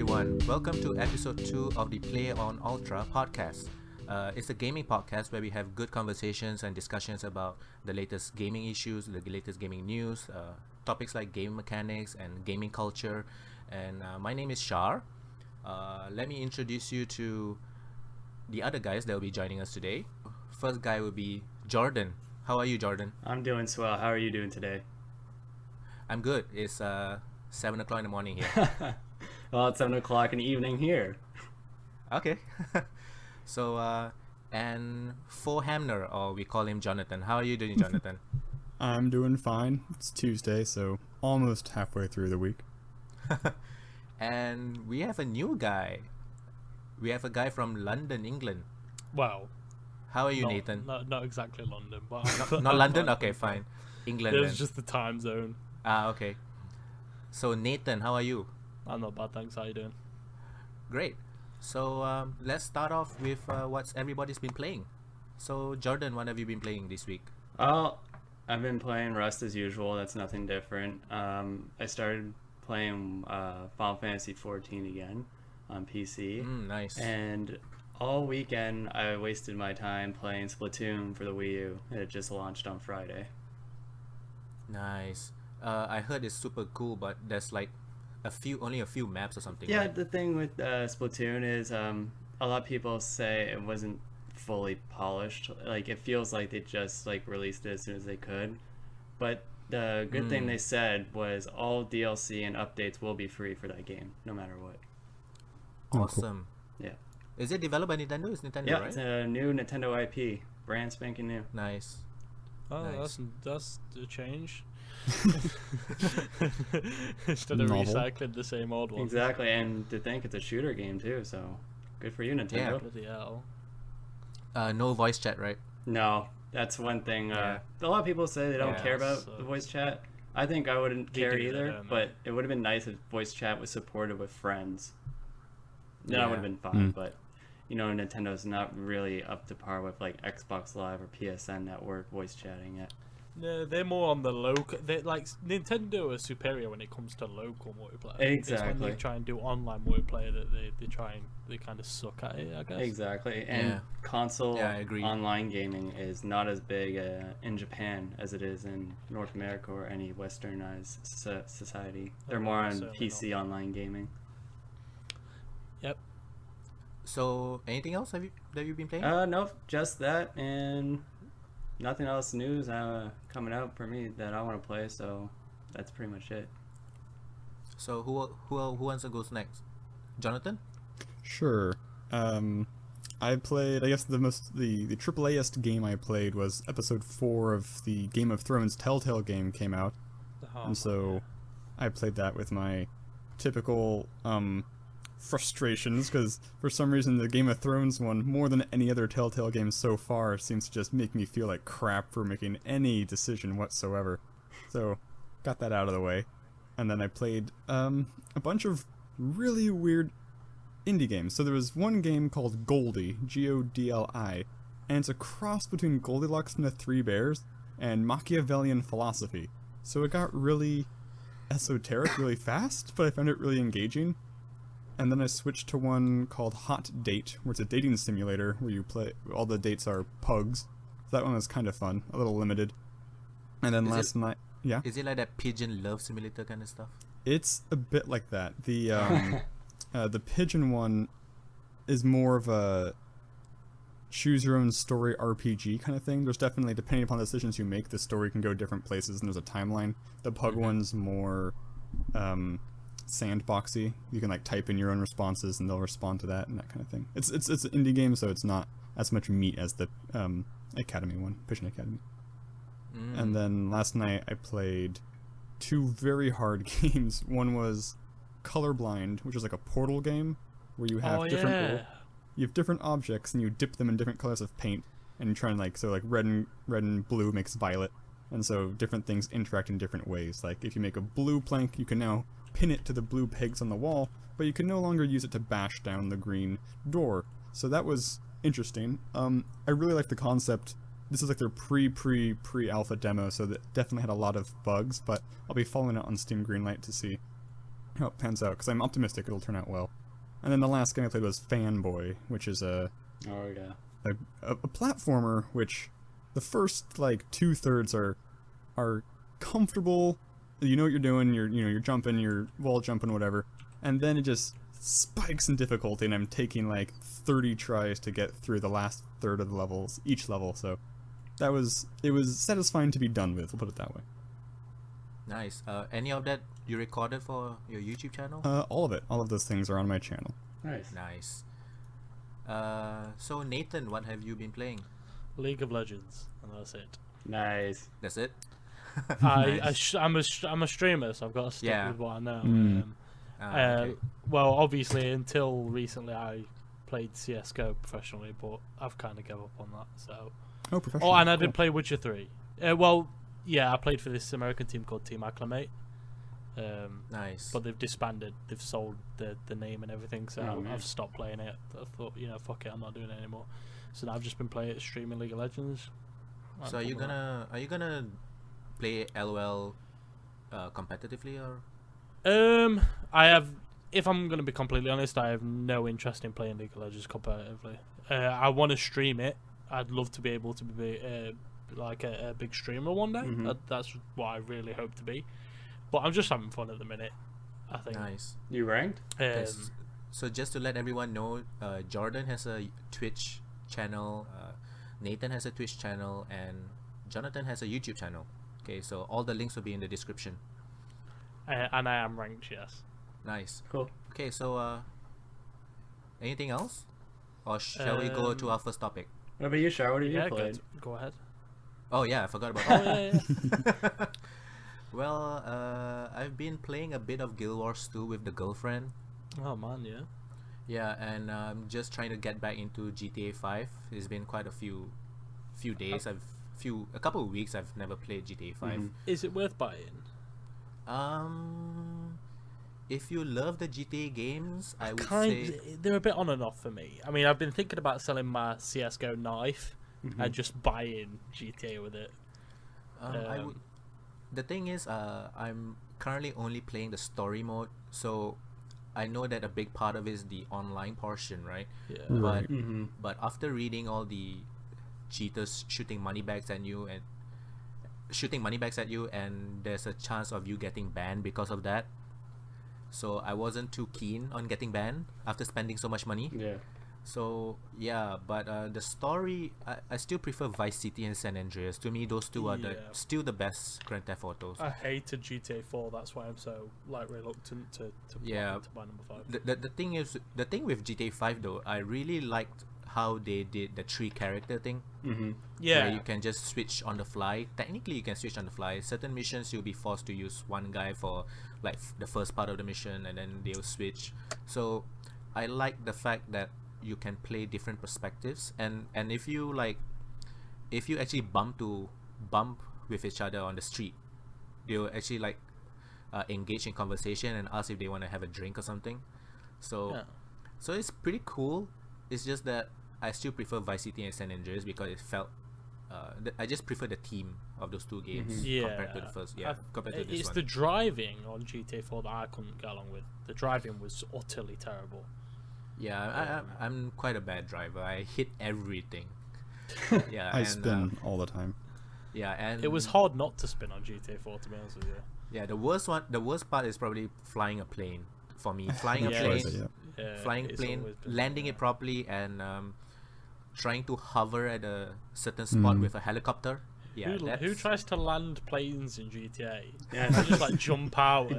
everyone. Welcome to episode 2 of the playultra podcast. It's a gaming podcast where we have good conversations and discussions about the latest gaming issues, the latest gaming news, topics like game mechanics and gaming culture. And my name is Shar. Let me introduce you to the other guys that will be joining us today. First guy will be Jordan. How are you, Jordan? I'm doing swell. How are you doing today? I'm good. It's 7 o'clock in the morning here. Well, it's 7 o'clock in the evening here. Okay. So, and Foehamner, or we call him Jonathan. How are you doing, Jonathan? I'm doing fine. It's Tuesday, so almost halfway through the week. And we have a new guy. We have a guy from London, England. Well, How are you, Nathan? not exactly London, but Not London? Okay, fine. England. It's then. just the time zone. Okay. So, Nathan, how are you? I'm not bad, thanks. How you doing? Great. So, let's start off with what's everybody's been playing. So, Jordan, what have you been playing this week? Well, I've been playing Rust as usual. That's nothing different. I started playing Final Fantasy 14 again on PC. Nice. And all weekend, I wasted my time playing Splatoon for the Wii U. It just launched on Friday. Nice. I heard it's super cool, but there's like only a few maps or something. Yeah, right? the thing with Splatoon is a lot of people say it wasn't fully polished. Like, it feels like they just like released it as soon as they could. But the good thing they said was all DLC and updates will be free for that game, no matter what. Awesome. Yeah. Is it developed by Nintendo? It's Nintendo, Yeah, right? it's a new Nintendo IP, brand spanking new. Nice. Oh, Nice. that's a change. Instead of Novel. recycling the same old one. Exactly, and to think it's a shooter game too, so good for you, Nintendo. Bloody hell. No voice chat, right? No, that's one thing. Yeah. A lot of people say they don't Yeah, care about so- the voice chat. I think I wouldn't They care do, they either, don't, but it would have been nice if voice chat was supported with friends. Then I Yeah. would have been fine, but Nintendo's not really up to par with like Xbox Live or PSN Network voice chatting yet. No, they're more on the local. They like Nintendo are superior when it comes to local multiplayer. It's when Exactly. they try and do online multiplayer that they kind of suck at it, I guess. Exactly, and Yeah. console Yeah, I agree. online gaming is not as big in Japan as it is in North America or any westernized society. They're more on certainly PC online gaming. Yep. So, anything else that you've been playing? Nope, just that, and nothing else news coming out for me that I want to play. So that's pretty much it. So, who wants to go next? Jonathan? Sure. I played, I guess the AAA-est game I played was episode 4 of the Game of Thrones Telltale game came out. And so I played that with my typical frustrations, because for some reason the Game of Thrones one, more than any other Telltale game so far, seems to just make me feel like crap for making any decision whatsoever. So got that out of the way. And then I played a bunch of really weird indie games. So there was one game called Goldie, Godli, and it's a cross between Goldilocks and the Three Bears and Machiavellian philosophy. So it got really esoteric really fast, but I found it really engaging. And then I switched to one called Hot Date, where it's a dating simulator where you play, all the dates are pugs. So that one was kind of fun, a little limited. And then last night, yeah? Is it like that pigeon love simulator kind of stuff? It's a bit like that. The pigeon one is more of a choose your own story RPG kind of thing. There's definitely, depending upon the decisions you make, the story can go different places and there's a timeline. The pug one's more sandboxy. You can like type in your own responses and they'll respond to that and that kind of thing. It's an indie game, so it's not as much meat as the Academy one, Pigeon Academy. And then last night I played 2 very hard games. One was Colorblind, which is like a Portal game where you have different objects and you dip them in different colors of paint and you try and like red and blue makes violet, and so different things interact in different ways. Like if you make a blue plank, you can now pin it to the blue pegs on the wall, but you can no longer use it to bash down the green door. So that was interesting. I really like the concept. This is like their pre-alpha demo, so that definitely had a lot of bugs, but I'll be following it on Steam Greenlight to see how it pans out, because I'm optimistic it'll turn out well. And then the last game I played was Fanboy, which is a platformer which the first like 2/3 are comfortable. You know what you're doing. You're jumping, you're wall jumping, whatever, and then it just spikes in difficulty, and I'm taking like 30 tries to get through the last third of the levels, each level. So it was satisfying to be done with. We'll put it that way. Nice. Any of that you recorded for your YouTube channel? All of it. All of those things are on my channel. Nice. So Nathan, what have you been playing? League of Legends, and that's it. Nice. That's it. I'm a streamer, so I've got to stick with what I know. Okay. Well, obviously, until recently, I played CS:GO professionally, but I've kind of given up on that. So. Oh, professional. Oh, and I cool. did play Witcher 3. Well, yeah, I played for this American team called Team Acclimate. Nice. But they've disbanded. They've sold the name and everything, so I've stopped playing it. I thought, fuck it, I'm not doing it anymore. So now I've just been streaming League of Legends. So are you gonna play LOL competitively or? I have. If I'm gonna be completely honest, I have no interest in playing League of Legends competitively. I want to stream it. I'd love to be able to be like a big streamer one day. That's what I really hope to be. But I'm just having fun at the minute, I think. Nice. You ranked? So just to let everyone know, Jordan has a Twitch channel, Nathan has a Twitch channel, and Jonathan has a YouTube channel. Okay, so all the links will be in the description. And I am ranked, yes. Nice. Cool. Okay, so anything else? Or shall we go to our first topic? What about you, Shar? What have you played? Go ahead. Oh yeah, I forgot about Oh, that. yeah. Well, I've been playing a bit of Guild Wars 2 with the girlfriend. Oh, man, yeah. Yeah, and I'm just trying to get back into GTA 5. It's been quite a few days. A couple of weeks I've never played GTA 5. Is it worth buying? If you love the GTA games, I would say they're a bit on and off for me. I mean, I've been thinking about selling my CS:GO knife and just buying GTA with it. The thing is, I'm currently only playing the story mode, so I know that a big part of it is the online portion, right? Yeah. Right. But after reading all the cheaters shooting money bags at you, and there's a chance of you getting banned because of that. So I wasn't too keen on getting banned after spending so much money. Yeah. So yeah, but the story, I still prefer Vice City and San Andreas. To me, those two are still the best Grand Theft Autos. I hated GTA 4. That's why I'm so reluctant to buy number 5. The thing with GTA 5 though, I really liked how they did the 3 character thing. Yeah. Where you can just switch on the fly. Technically, you can switch on the fly. Certain missions you'll be forced to use one guy for like the first part of the mission, and then they'll switch. So I like the fact that you can play different perspectives, and if you actually bump with each other on the street, they'll actually engage in conversation and ask if they want to have a drink or something. So it's pretty cool. It's just that I still prefer Vice City and San Andreas because it felt I just prefer the theme of those two games compared to the first. Compared to this it's one. the driving on GTA 4 that I couldn't get along with. The driving was utterly terrible. Yeah, I'm quite a bad driver. I hit everything. Yeah, I spin all the time. Yeah, and it was hard not to spin on GTA 4, to be honest with you. Yeah, the worst part is probably flying a plane for me. Flying a plane, landing it properly, and trying to hover at a certain spot with a helicopter. Yeah, who tries to land planes in GTA? Yeah, They just like jump out.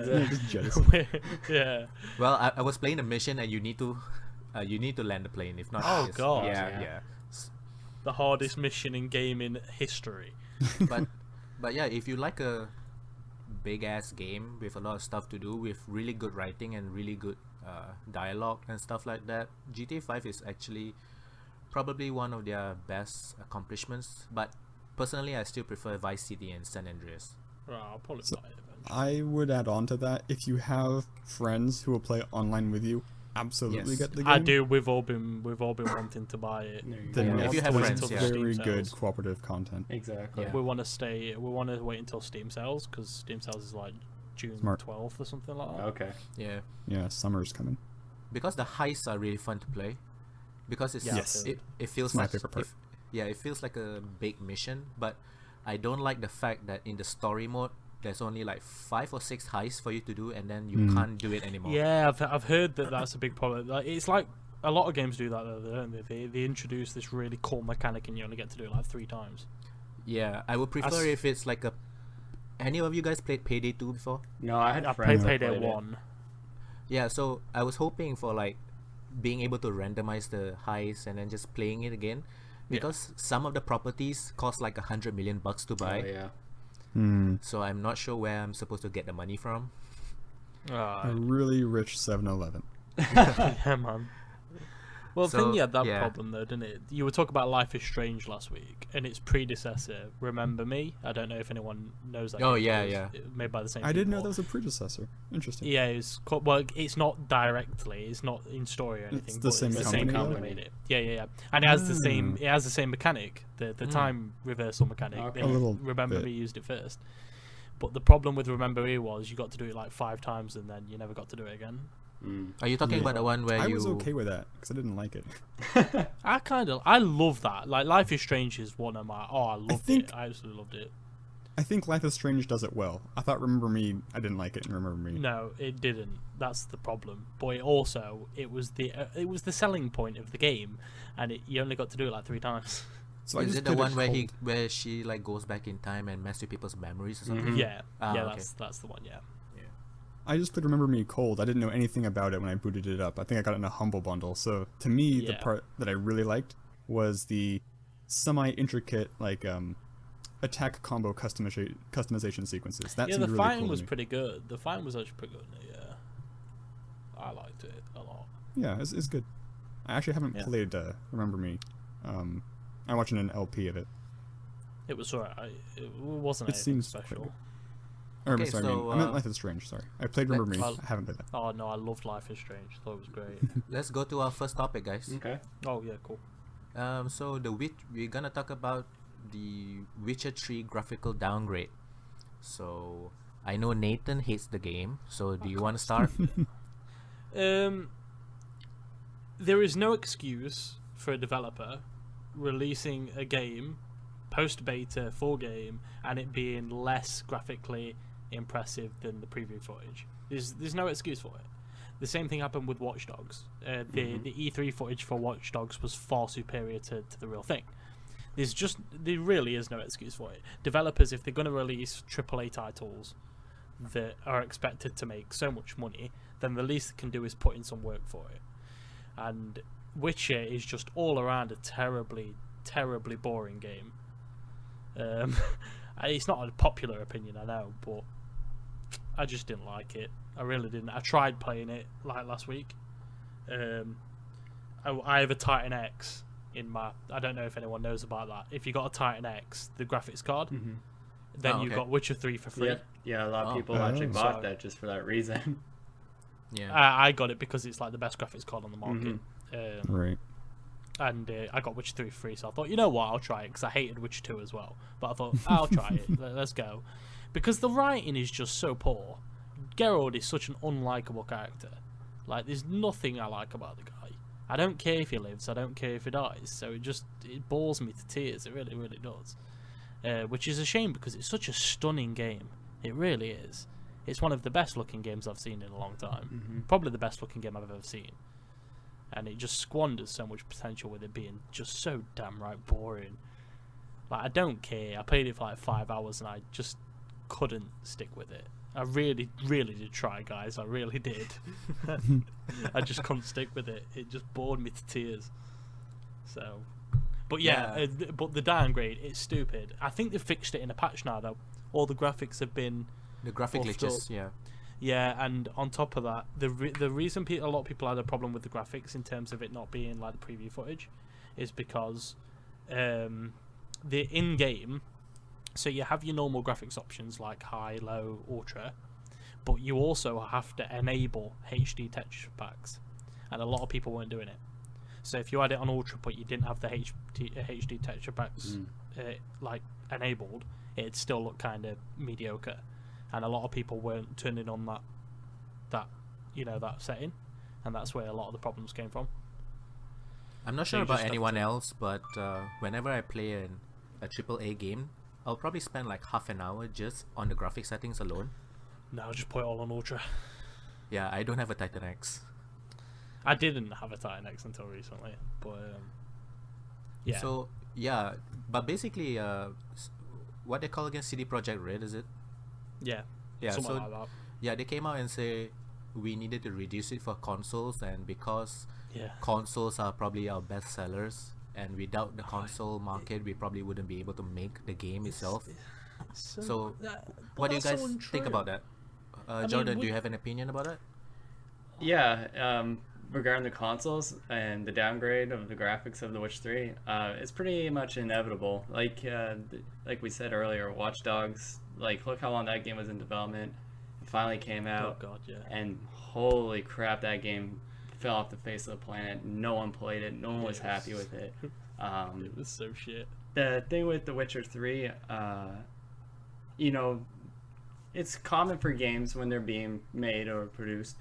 Yeah. Well, I was playing a mission, and you need to land the plane. If not, Oh, God. Yeah. The hardest mission in gaming history. But yeah, if you like a big ass game with a lot of stuff to do, with really good writing and really good dialogue and stuff like that, GTA 5 is actually probably one of their best accomplishments. But personally, I still prefer Vice City and San Andreas. Right, I'll probably buy it eventually. I would add on to that, if you have friends who will play online with you, absolutely get the game. I do. We've all been wanting to buy it. Then if you have friends, very good cooperative content. Exactly. Yeah. We want to wait until Steam sells, because Steam sells is like June Smart. 12th or something like that. Okay. Yeah, Yeah, summer's coming. because the heists are really fun to play. Because it's Yes. it feels It's my like favorite part. it feels like a big mission, but I don't like the fact that in the story mode there's only like 5 or 6 heists for you to do, and then you can't do it anymore. Yeah, I've heard that that's a big problem. Like, it's like a lot of games do that, though, don't they? They introduce this really cool mechanic, and you only get to do it like 3 times. Yeah, I would prefer if it's like a. Any of you guys played Payday 2 before? No, I had I friends played that Payday played it. 1. Yeah, so I was hoping for like being able to randomize the heists and then just playing it again, because some of the properties cost like $100 million to buy. Oh, yeah. So I'm not sure where I'm supposed to get the money from. A really rich 7-Eleven. Yeah, man. Well, the thing you had that yeah. problem, though, didn't it? You were talking about Life is Strange last week, and its predecessor, Remember Me. I don't know if anyone knows that. Oh, game, yeah, but it yeah. was made by the same I didn't know people. that was a predecessor. Interesting. Yeah, it's well, it's not directly. It's not in story or anything. the but same it's the company, same though? company made it. Yeah, and it has the same. It has the same mechanic, the time reversal mechanic. Okay. A little Remember bit. Me used it first, but the problem with Remember Me was you got to do it like 5 times and then you never got to do it again. Are you talking about the one where I you? was okay with that because I didn't like it. I love that. Like Life is Strange is one of my. I loved think- it. I absolutely loved it. I think Life is Strange does it well. I thought Remember Me, I didn't like it in Remember Me. No, it didn't. That's the problem. But it was the selling point of the game, and you only got to do it like 3 times. So I Is just it the played one where cold. where she like goes back in time and messes with people's memories or something? Yeah, Okay. that's the one. Yeah. I just played Remember Me cold. I didn't know anything about it when I booted it up. I think I got it in a Humble Bundle. So to me, the Yeah. part that I really liked was the semi-intricate attack combo customization sequences. That Yeah, seemed the really fighting cool to was me. pretty good. The fighting was actually pretty good. Yeah, I liked it a lot. Yeah, it's good. I actually haven't Yeah. played Remember Me. I'm watching an LP of it. It was alright. It wasn't It anything seems special. quite Or, Okay, sorry, so, I meant Life is Strange. Sorry, I played Remember Me. I'll- I haven't played that. Oh no, I loved Life is Strange. Thought it was great. Let's go to our first topic, guys. Okay. Oh yeah, cool. So we're gonna talk about the Witcher 3 graphical downgrade. So I know Nathan hates the game. So do you want to start? There is no excuse for a developer releasing a game post beta full game and it being less graphically impressive than the preview footage. There's no excuse for it. The same thing happened with Watch Dogs. The E3 footage for Watch Dogs was far superior to the real thing. There really is no excuse for it. Developers, if they're going to release AAA titles that are expected to make so much money, then the least they can do is put in some work for it. And Witcher is just all around a terribly, terribly boring game. It's not a popular opinion, I know, but I just didn't like it. I really didn't. I tried playing it like last week. I have a Titan X in my. I don't know if anyone knows about that. If you got a Titan X, the graphics card, then Oh, you okay. got Witcher 3 for free. Yeah, a lot of Oh. people actually bought So- that just for that reason. Yeah. I got it because it's like the best graphics card on the market. Right. And I got Witcher 3 free, so I thought, you know what, I'll try it, because I hated Witcher 2 as well. But I thought, I'll try it, let's go. Because the writing is just so poor. Geralt is such an unlikable character. Like, there's nothing I like about the guy. I don't care if he lives, I don't care if he dies, so it bores me to tears, it really, really does. Which is a shame, because it's such a stunning game. It really is. It's one of the best looking games I've seen in a long time. Probably the best looking game I've ever seen. And it just squanders so much potential with it being just so damn right boring. Like, I don't care. I played it for like 5 hours and I just couldn't stick with it. I really, really did try, guys. I really did. I just couldn't stick with it. It just bored me to tears. So, but yeah, but the downgrade, it's stupid. I think they fixed it in a patch now, though. All the graphics have been The graphic buffed glitches, up. yeah. Yeah, and on top of that, the reason a lot of people had a problem with the graphics in terms of it not being like the preview footage is because the in-game, so you have your normal graphics options like high, low, ultra, but you also have to enable HD texture packs, and a lot of people weren't doing it. So if you had it on ultra but you didn't have the HD texture packs like enabled, it'd still look kind of mediocre. and a lot of people weren't turning on that that setting, and that's where a lot of the problems came from. I'm not So sure you about just have anyone to- else, but whenever I play a AAA game, I'll probably spend like half an hour just on the graphic settings alone. No, just put it all on ultra. Yeah, I don't have a Titan X. I didn't have a Titan X until recently, but yeah. So yeah, but basically, what they call again, CD Projekt Red, is it? Yeah, Yeah. something So like that. yeah, they came out and say we needed to reduce it for consoles, and because Yeah. consoles are probably our best sellers, and without the console market, we probably wouldn't be able to make the game itself. So, what do you guys think about that? Jordan, do you have an opinion about it? Yeah, regarding the consoles and the downgrade of the graphics of The Witcher 3, it's pretty much inevitable. Like we said earlier, Watch Dogs, like look how long that game was in development. It finally came Oh out, god, yeah. and holy crap, that game fell off the face of the planet. No one played it. No one was happy with it. It was so shit. The thing with The Witcher 3, it's common for games when they're being made or produced,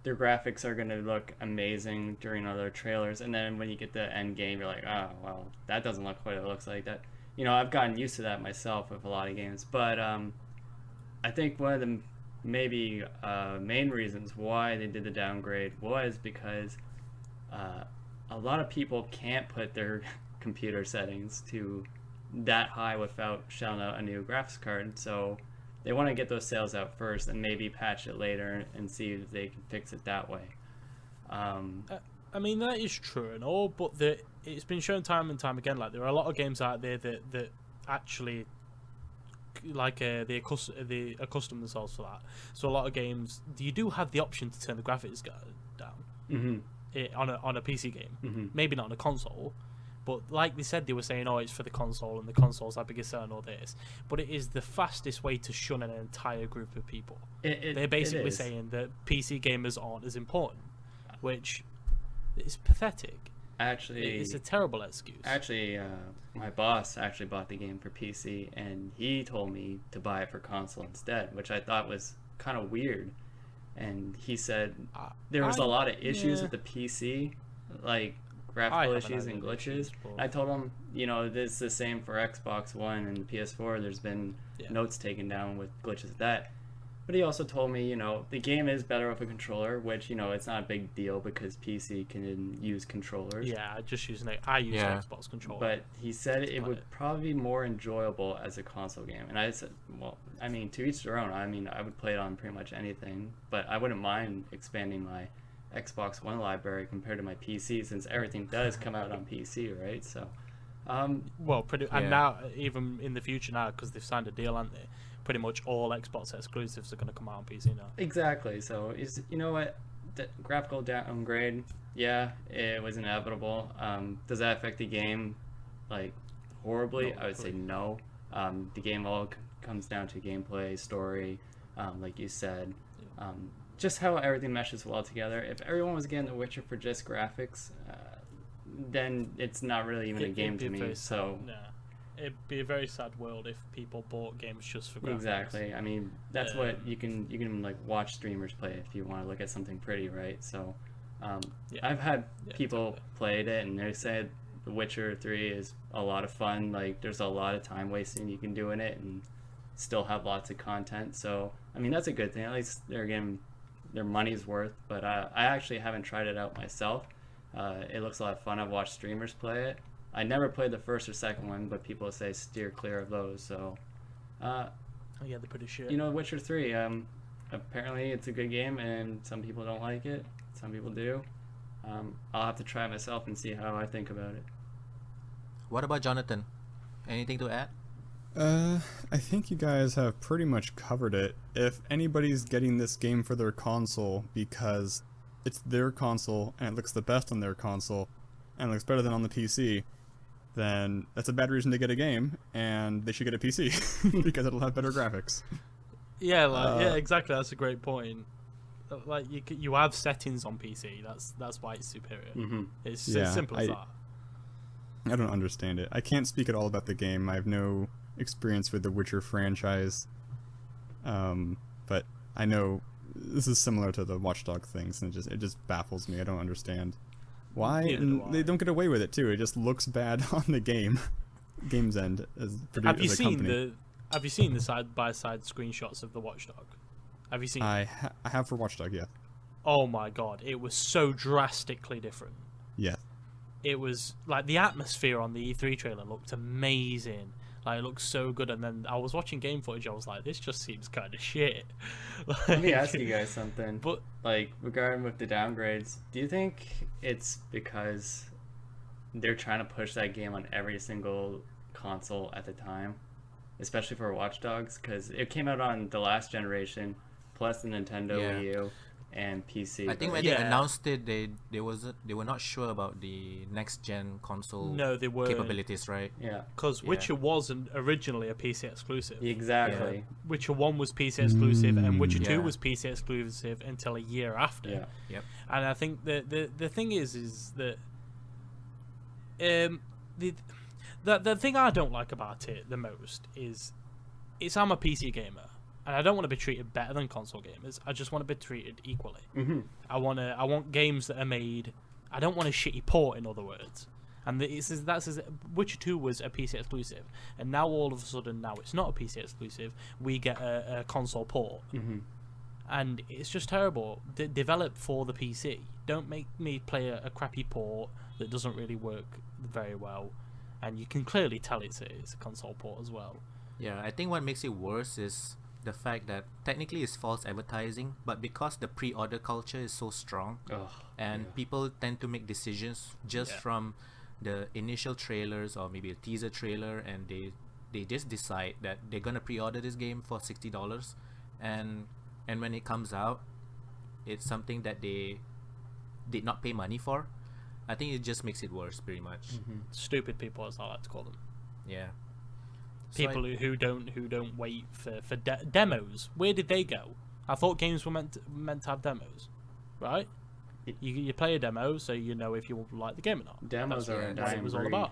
their graphics are going to look amazing during other trailers, and then when you get the end game, you're like, oh, well, that doesn't look what it looks like. That, I've gotten used to that myself with a lot of games, but I think one of the maybe main reasons why they did the downgrade was because a lot of people can't put their computer settings to that high without shelling out a new graphics card, so they want to get those sales out first and maybe patch it later and see if they can fix it that way. I mean, that is true and all, but it's been shown time and time again, like there are a lot of games out there that actually like they accustom themselves to that. So a lot of games, you do have the option to turn the graphics down on a PC game. Maybe not on a console, but like they said, they were saying, oh, it's for the console, and the console's our biggest seller and all this. But it is the fastest way to shun an entire group of people. They're basically saying that PC gamers aren't as important, which is pathetic. Actually, it's a terrible excuse. Actually, my boss actually bought the game for PC, and he told me to buy it for console instead, which I thought was kind of weird. And he said there was a lot of issues with the PC, like graphical issues and glitches. I told him, this is the same for Xbox One and PS4. There's been notes taken down with glitches of that. But he also told me, the game is better with a controller, which, it's not a big deal because PC can use controllers. Yeah, just using it. I use an Xbox controller. But he said it would probably be more enjoyable as a console game. And I said, well, I mean, to each their own. I mean, I would play it on pretty much anything. But I wouldn't mind expanding my Xbox One library compared to my PC, since everything does come out on PC, right? So, and now even in the future now, because they've signed a deal, haven't they? Pretty much all Xbox exclusives are going to come out on PC now. Exactly. So what? The graphical downgrade, yeah, it was inevitable. Does that affect the game like horribly? I would say no. The game all comes down to gameplay, story, like you said. Just how everything meshes well together. If everyone was getting The Witcher for just graphics, then it's not really even a game to me. So it'd be a very sad world if people bought games just for graphics. Exactly. I mean, that's what you can like watch streamers play if you want to look at something pretty, right? So, I've had people played it and they said The Witcher 3 is a lot of fun. Like, there's a lot of time wasting you can do in it and still have lots of content. So, I mean, that's a good thing. At least they're getting their money's worth. But I actually haven't tried it out myself. It looks a lot of fun. I've watched streamers play it. I never played the first or second one, but people say steer clear of those. So, they're pretty shit. Witcher 3. Apparently, it's a good game, and some people don't like it. Some people do. I'll have to try it myself and see how I think about it. What about Jonathan? Anything to add? I think you guys have pretty much covered it. If anybody's getting this game for their console because it's their console and it looks the best on their console and it looks better than on the PC, then that's a bad reason to get a game, and they should get a PC because it'll have better graphics. Yeah, exactly. That's a great point. Like you have settings on PC. That's why it's superior. Mm-hmm. It's as simple as that. I don't understand it. I can't speak at all about the game. I have no experience with the Witcher franchise. But I know this is similar to the Watchdog things, and it just baffles me. I don't understand why, and they don't get away with it too. It just looks bad on the game's end as a company. Have you seen the side by side screenshots of the Watchdog? Have you seen? I have for Watchdog, yeah. Oh my god, it was so drastically different. Yeah. It was like the atmosphere on the E3 trailer looked amazing. Like, it looked so good, and then I was watching game footage. I was like, "This just seems kind of shit." Like, let me ask you guys something. But like, regarding with the downgrades, do you think it's because they're trying to push that game on every single console at the time, especially for Watch Dogs? Because it came out on the last generation, plus the Nintendo Wii U and PC. I think when they announced it, they were not sure about the next gen console capabilities, right? Yeah, because Witcher wasn't originally a PC exclusive. Exactly. Yeah. Witcher 1 was PC exclusive, and Witcher 2 was PC exclusive until a year after. Yeah. Yep. And I think the thing is that the thing I don't like about it the most is I'm a PC gamer. And I don't want to be treated better than console gamers. I just want to be treated equally. Mm-hmm. I want games that are made. I don't want a shitty port, in other words. And Witcher 2 was a PC exclusive, and now all of a sudden, now it's not a PC exclusive. We get a console port, and it's just terrible. Develop for the PC. Don't make me play a crappy port that doesn't really work very well, and you can clearly tell it's a console port as well. Yeah, I think what makes it worse is the fact that technically it's false advertising, but because the pre-order culture is so strong, and people tend to make decisions just from the initial trailers or maybe a teaser trailer, and they just decide that they're gonna pre-order this game for $60, and when it comes out, it's something that they did not pay money for. I think it just makes it worse, pretty much. Stupid people, as I like to call them. Yeah. People who don't wait for demos. Where did they go? I thought games were meant to have demos, right? You play a demo so you know if you like the game or not. Demos are a dying what it was all breed. about.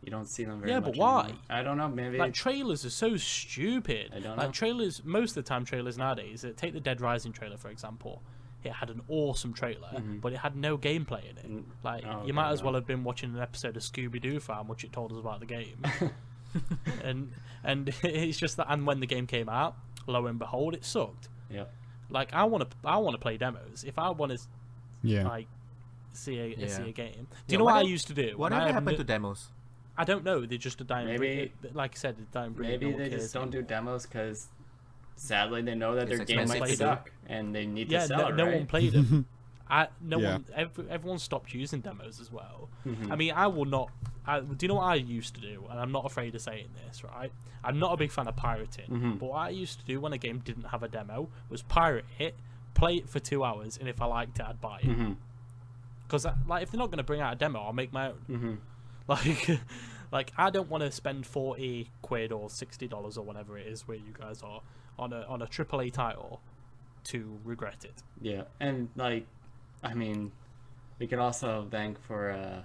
You don't see them very much. Yeah, but why? Anymore. I don't know. Maybe like trailers are so stupid. I don't know. Like trailers, most of the time, trailers nowadays. Take the Dead Rising trailer for example. It had an awesome trailer, but it had no gameplay in it. Like you might as well have been watching an episode of Scooby-Doo for how much it told us about the game. and it's just that, and when the game came out, lo and behold, it sucked. Yeah. Like I want to play demos. If I want to, like see a game. Do you know what I used to do? Whatever happened to demos? I don't know. They're just a dying breed. Like I said, a dying breed. Maybe they just don't do demos because sadly they know that their game might suck and they need to sell it. No one played them. Everyone stopped using demos as well. I mean, I will not. Do you know what I used to do? And I'm not afraid of saying this, right? I'm not a big fan of pirating, but what I used to do when a game didn't have a demo was pirate it, play it for 2 hours, and if I liked it, I'd buy it. Because like, if they're not going to bring out a demo, I'll make my own. Like I don't want to spend 40 quid or $60 or whatever it is where you guys are on a AAA title to regret it. Yeah, and like, I mean, we could also thank for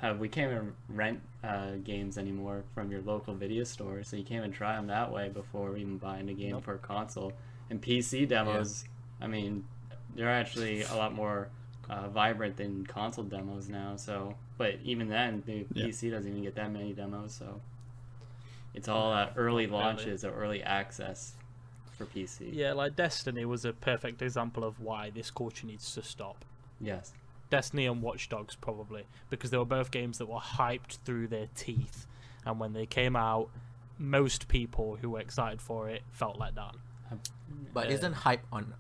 how we can't even rent games anymore from your local video store, so you can't even try them that way before even buying a game for a console. And PC demos, I mean, they're actually a lot more vibrant than console demos now. So, but even then, the PC doesn't even get that many demos. So, it's all early launches or early access for PC. Yeah, like Destiny was a perfect example of why this culture needs to stop. Yes. Destiny and Watch Dogs probably, because they were both games that were hyped through their teeth, and when they came out, most people who were excited for it felt let down. But isn't hyping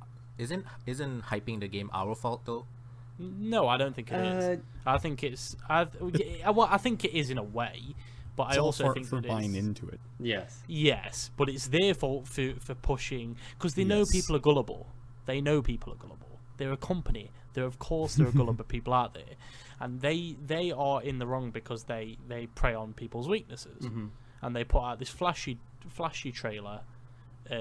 the game our fault though? No, I don't think it is. I think it's. I think it is in a way, but I also think for that buying into it. Yes, but it's their fault for pushing, because they know people are gullible. They know people are gullible. They're a company. There are gullible people out there, and they are in the wrong because they prey on people's weaknesses, and they put out this flashy trailer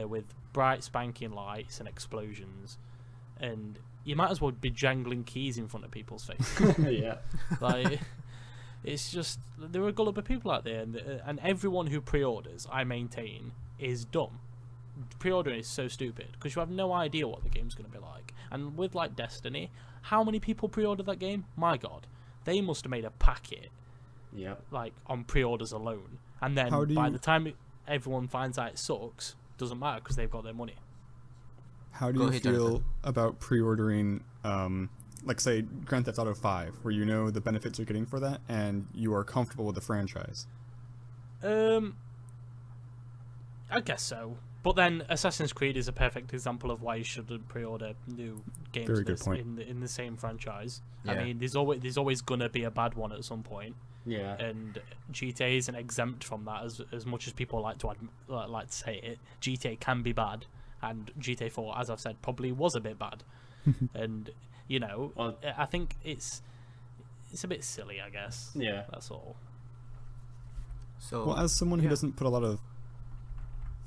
with bright spanking lights and explosions, and you might as well be jangling keys in front of people's faces. Yeah, like it's just there are gullible people out there, and everyone who pre-orders, I maintain, is dumb. pre-ordering is so stupid because you have no idea what the game's going to be like. And with like Destiny, how many people pre-ordered that game? My God, they must have made a packet. Yep. Like on pre-orders alone, and then by the time everyone finds out it sucks, doesn't matter because they've got their money. How do you feel about pre-ordering, like say Grand Theft Auto 5, where you know the benefits you're getting for that, and you are comfortable with the franchise? I guess so. But then Assassin's Creed is a perfect example of why you shouldn't pre-order new games in the same franchise. Yeah. I mean, there's always gonna be a bad one at some point. Yeah. And GTA isn't exempt from that as much as people like to say it. GTA can be bad, and GTA 4, as I've said, probably was a bit bad. And I think it's a bit silly, I guess. Yeah. That's all. So, well, as someone who doesn't put a lot of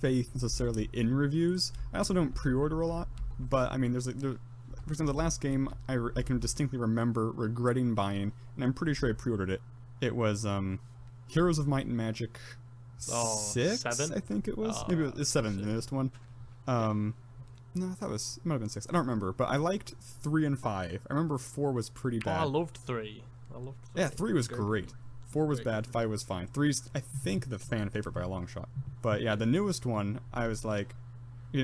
faith necessarily in reviews, I also don't pre-order a lot. But I mean, for example, the last game I can distinctly remember regretting buying, and I'm pretty sure I pre-ordered it. It was Heroes of Might and Magic 6, 7? I think it was. Maybe it was 7, the newest one. No, I thought it might have been 6. I don't remember, but I liked 3 and 5. I remember 4 was pretty bad. I loved 3. Yeah, 3 was great. 4 was bad, 5 was fine. 3's, I think, the fan favorite by a long shot. But yeah, the newest one, I was like,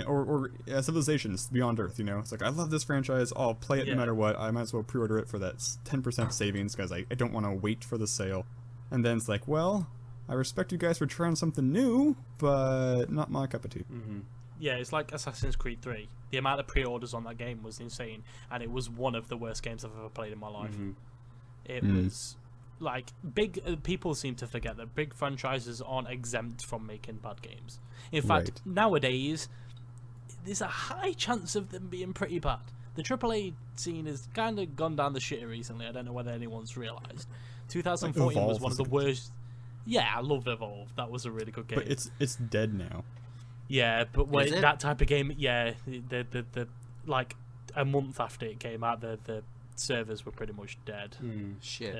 or Civilizations, Beyond Earth, it's like, I love this franchise, I'll play it no matter what, I might as well pre-order it for that 10% savings, because I don't want to wait for the sale. And then it's like, well, I respect you guys for trying something new, but not my cup of tea. Mm-hmm. Yeah, it's like Assassin's Creed 3. The amount of pre-orders on that game was insane, and it was one of the worst games I've ever played in my life. Mm-hmm. It was... Like, big people seem to forget that big franchises aren't exempt from making bad games. In fact, nowadays, there's a high chance of them being pretty bad. The AAA scene has kind of gone down the shitter recently. I don't know whether anyone's realised. 2014 was one of the worst... Yeah, I love Evolve. That was a really good game. But it's dead now. Yeah, but that type of game, the like, a month after it came out, the servers were pretty much dead. Shit.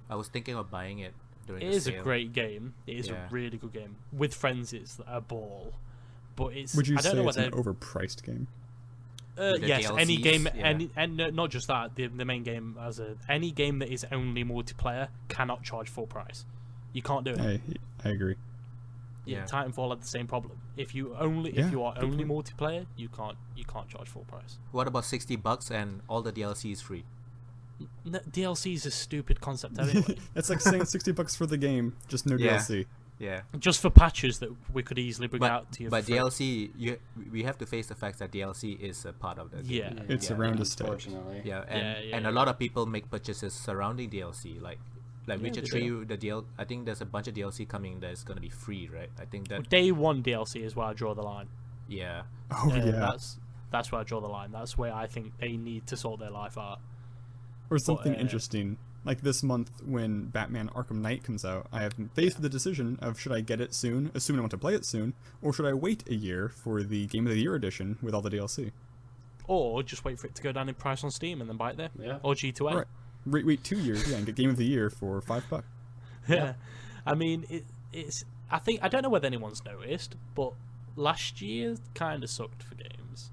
I was thinking of buying it during the sale. It is a great game. It is a really good game. With friends, it's a ball. But it's... Would you say it's an overpriced game? Yes, DLCs, any game, and not just that. The main game any game that is only multiplayer cannot charge full price. You can't do it. I agree. Yeah, Titanfall had the same problem. If you are only multiplayer, you can't charge full price. What about $60 and all the DLC is free? DLC is a stupid concept anyway. It's like saying $60 for the game, just no DLC. Yeah. Just for patches that we could easily bring out to you. But DLC, we have to face the fact that DLC is a part of the game. It's around a stage. Unfortunately. Yeah, and a lot of people make purchases surrounding DLC, like Witcher 3. I think there's a bunch of DLC coming that's gonna be free, right? I think that day one DLC is where I draw the line. Yeah. That's where I draw the line. That's where I think they need to sort their life out. Or something interesting. Like this month when Batman Arkham Knight comes out, I have faced the decision of should I get it soon, assuming I want to play it soon, or should I wait a year for the Game of the Year edition with all the DLC? Or just wait for it to go down in price on Steam and then buy it there. Yeah. Or G2A. Right. Wait 2 years, and get Game of the Year for $5. Yeah. I mean, it's. I don't know whether anyone's noticed, but last year kind of sucked for games.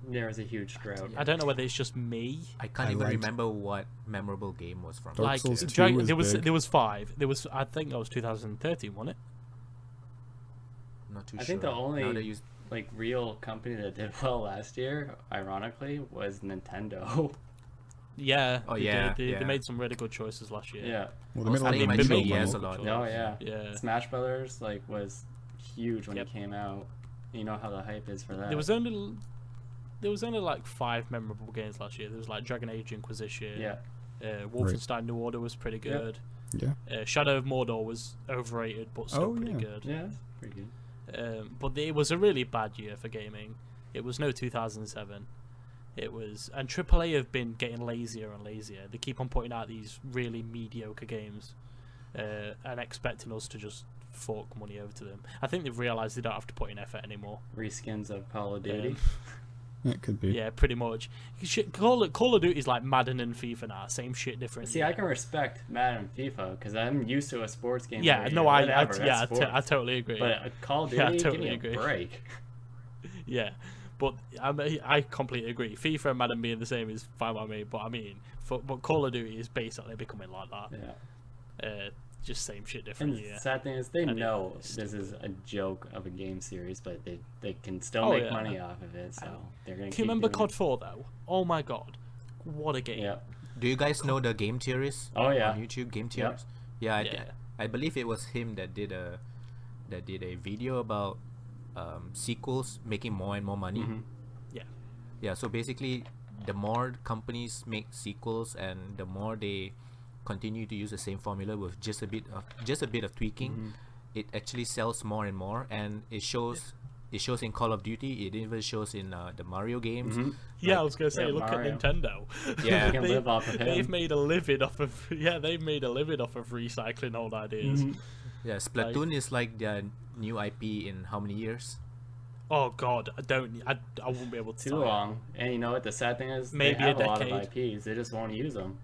There was a huge drought. I don't know whether it's just me. I can't even remember what memorable game was from. Dark Souls 2 there was 5. I think that was 2013, wasn't it? Not too sure. I think the only real company that did well last year, ironically, was Nintendo. Yeah. Oh yeah. They made some really good choices last year. Yeah. Well, they made a lot. Oh yeah. Yeah. Smash Brothers was huge when it came out. You know how the hype is for that. There was only 5 memorable games last year. There was Dragon Age Inquisition. Yeah. Wolfenstein New Order was pretty good. Yeah. Shadow of Mordor was overrated, but still pretty good. Yeah, that's pretty good. But it was a really bad year for gaming. It was no 2007. And AAA have been getting lazier and lazier. They keep on putting out these really mediocre games, and expecting us to just fork money over to them. I think they've realised they don't have to put in effort anymore. Reskins of Call of Duty. It could be. Yeah, pretty much. Call of Duty is like Madden and FIFA now. Same shit, different. See, I can respect Madden and FIFA because I'm used to a sports game. Yeah, no, I totally agree. But Call of Duty, give me a break. Yeah, but I completely agree. FIFA and Madden being the same is fine by me, but I mean, but Call of Duty is basically becoming like that. Yeah. Just same shit, different And year. the sad thing is they know it's this is a joke of a game series, but they can still Oh, make yeah. money off of it, so they're gonna. Can you remember COD 4 though? Oh my god, what a game! Yeah. Do you guys know the game theorist? Oh, yeah. On YouTube, game Yep. theorist. Yeah, Yeah. I believe it was him that did a video about sequels making more and more money. Mhm. Yeah. Yeah, so basically, the more companies make sequels and the more they continue to use the same formula with just a bit of tweaking, it actually sells more and more, and it shows in Call of Duty. It even shows in the Mario games. Yeah, I was gonna say, Yeah, look Mario. at Nintendo. Yeah. You can live off of him. They've made a living off of recycling old ideas. Yeah, Splatoon is like their new IP in how many years? Oh god, I won't be able to. Too tell you. long. And you know what? The sad thing is, Maybe they have a a lot of decade. IPs. They just won't use them.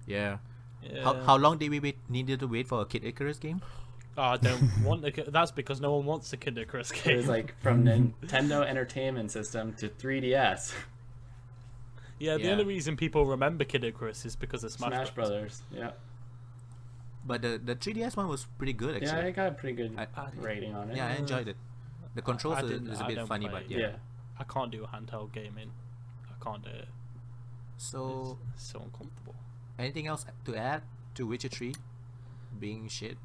Yeah. Yeah. How long did we needed to wait for a Kid Icarus game? Oh, I don't want to. That's because no one wants the Kid Icarus It game. was like from Nintendo Entertainment System to 3DS. Yeah, the Yeah. only reason people remember Kid Icarus is because of Smash Brothers. Yeah. But the 3DS one was pretty good Yeah, actually. I got a pretty good I- rating on it. Yeah, I enjoyed it. The controls is a I bit don't funny, play but it. yeah. Yeah. I can't do handheld gaming. I can't do it. So, It's so uncomfortable. anything else to add to Witcher 3 being shit?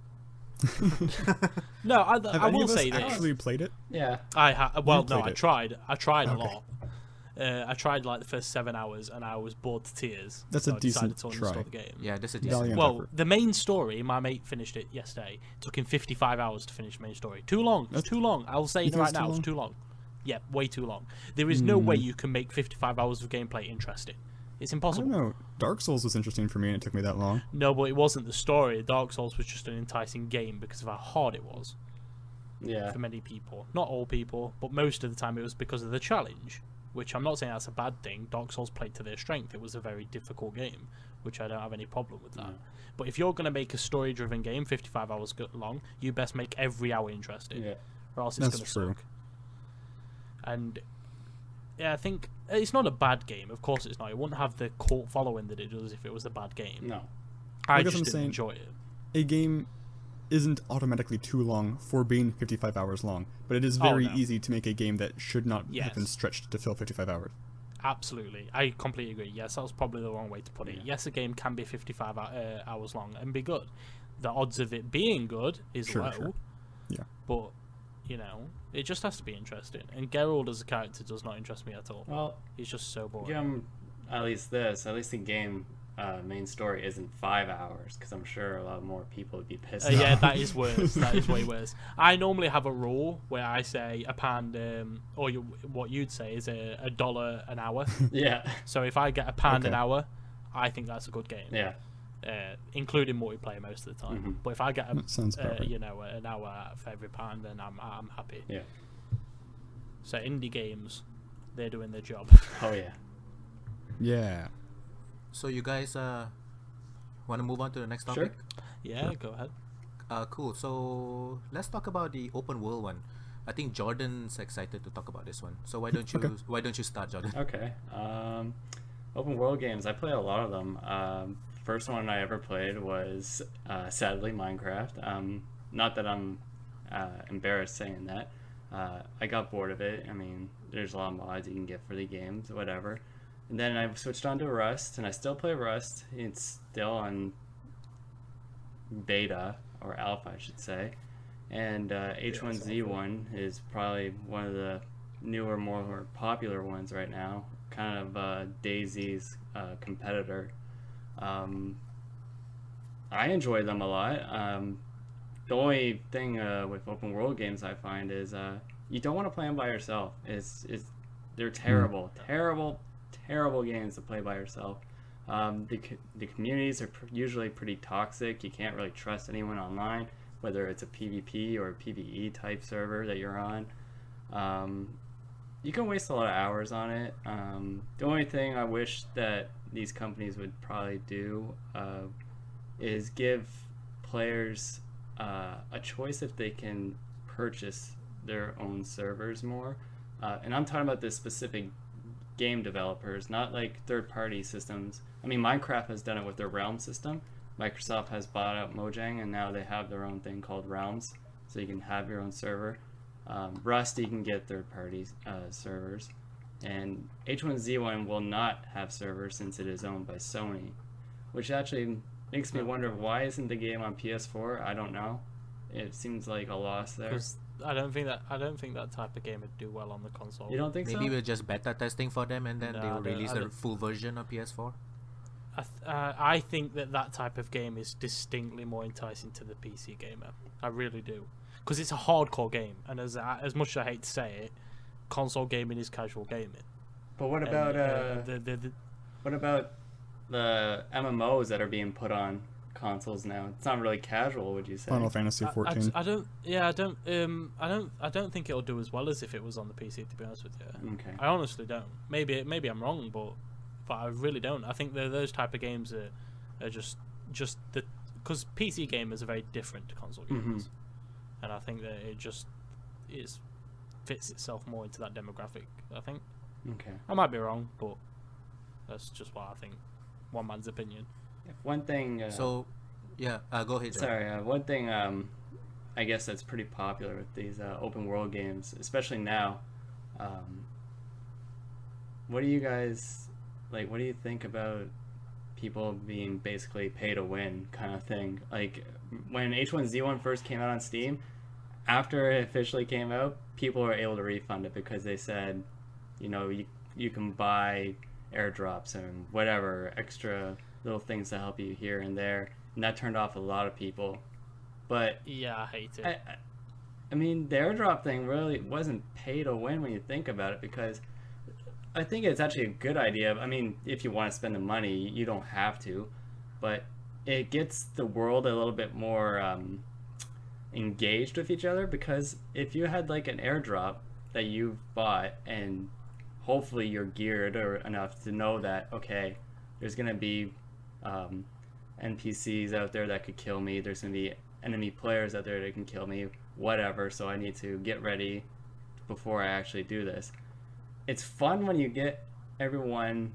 No, I Have will any of us say this. actually played it? Yeah. Well, played no, I it? tried. I tried a Okay. lot. I tried like the first 7 hours, and I was bored to tears. That's so a I decided decent to uninstall try. the game. Yeah, that's a decent. Valiant Well, effort. the main story, my mate finished it yesterday. Took him 55 hours to finish the main story. Too long. It's That's- too long. I'll say You it think right it's now. too It's long? too long. Yeah, way too long. There is no way Hmm. you can make 55 hours of gameplay interesting. It's I impossible. don't know. Dark Souls was interesting for me, and it took me that long. No, but it wasn't the story. Dark Souls was just an enticing game because of how hard it was Yeah. for many people. Not all people, but most of the time it was because of the challenge, which I'm not saying that's a bad thing. Dark Souls played to their strength. It was a very difficult game, which I don't have any problem with that. No. But if you're going to make a story-driven game 55 hours long, you best make every hour interesting, Yeah. or else it's going to That's true. suck. And yeah, I think it's not a bad game. Of course it's not. It wouldn't have the cult following that it does if it was a bad game. No. I guess just I'm didn't saying- enjoy it. A game isn't automatically too long for being 55 hours long, but it is very no. easy to make a game that should not have been Yes. stretched to fill 55 hours. Absolutely, I completely agree. Yes, that was probably the wrong way to put it. Yeah. Yes, a game can be 55 hours long and be good. The odds of it being good is Sure, low, sure. Yeah. but you know, it just has to be interesting. And Geralt as a character does not interest me at all. Well, He's just so boring. give 'em at least this. At least the game main story isn't 5 hours, because I'm sure a lot more people would be pissed off. Yeah, that is worse. That is way worse. I normally have a rule where I say a pound, or what you'd say is a $1 an hour. Yeah. So if I get a pound an Okay. hour, I think that's a good game. Yeah. Including multiplayer most of the time. Mhm. But if I get That sounds about right. an hour for every pound, then I'm happy. Yeah. So indie games, they're doing their job. Oh yeah. Yeah. So you guys want to move on to the next Sure. topic? Yeah, go ahead. Cool. So let's talk about the open world one. I think Jordan's excited to talk about this one. So why don't you Okay. why don't you start, Jordan? Okay. Open world games. I play a lot of them. First one I ever played was sadly Minecraft. Not that I'm embarrassed saying that. I got bored of it. I mean, there's a lot of mods you can get for the games, whatever. And then I switched on to Rust, and I still play Rust. It's still on beta, or alpha, I should say. And H1Z1 is probably one of the newer, more popular ones right now. Kind of DayZ's competitor. I enjoy them a lot. The only thing with open world games I find is you don't want to play them by yourself. They're terrible, terrible games to play by yourself. The communities are usually pretty toxic. You can't really trust anyone online, whether it's a PvP or a PvE type server that you're on. You can waste a lot of hours on it. The only thing I wish that these companies would probably do is give players a choice if they can purchase their own servers more. And I'm talking about the specific game developers, not like third-party systems. I mean, Minecraft has done it with their Realm system. Microsoft has bought out Mojang, and now they have their own thing called Realms, so you can have your own server. Rust, you can get third-party servers. And H1Z1 will not have servers since it is owned by Sony, which actually makes me wonder, why isn't the game on PS4? I don't know. It seems like a loss there. I don't think that type of game would do well on the console. You don't think so? Maybe we're just beta testing for them, and then No, they'll release the don't- full version on PS4. I think that type of game is distinctly more enticing to the PC gamer. I really do, because it's a hardcore game, and as much as I hate to say it, console gaming is casual gaming. But what about the what about the MMOs that are being put on consoles now? It's not really casual, would you say? Final Fantasy 14. I don't think it'll do as well as if it was on the PC, to be honest with you. Okay. I honestly don't. Maybe I'm wrong, but I really don't. I think those type of games are just the, because PC gamers are very different to console gamers, and I think that it fits itself more into that demographic. I think. Okay. I might be wrong, but that's just what I think. One man's opinion. One thing. Go ahead. John. Sorry. One thing. I guess that's pretty popular with these open world games, especially now. What do you guys like? What do you think about people being basically pay to win kind of thing? Like when H1Z1 first came out on Steam, after it officially came out, people were able to refund it because they said, you can buy airdrops and whatever extra little things to help you here and there, and that turned off a lot of people. But Yeah, I hate it. I mean, the airdrop thing really wasn't pay to win when you think about it, because I think it's actually a good idea. I mean, if you want to spend the money, you don't have to, but it gets the world a little bit more engaged with each other, because if you had like an airdrop that you bought, and hopefully you're geared enough to know that, okay, there's going to be NPCs out there that could kill me, there's going to be enemy players out there that can kill me, whatever, so I need to get ready before I actually do this. It's fun when you get everyone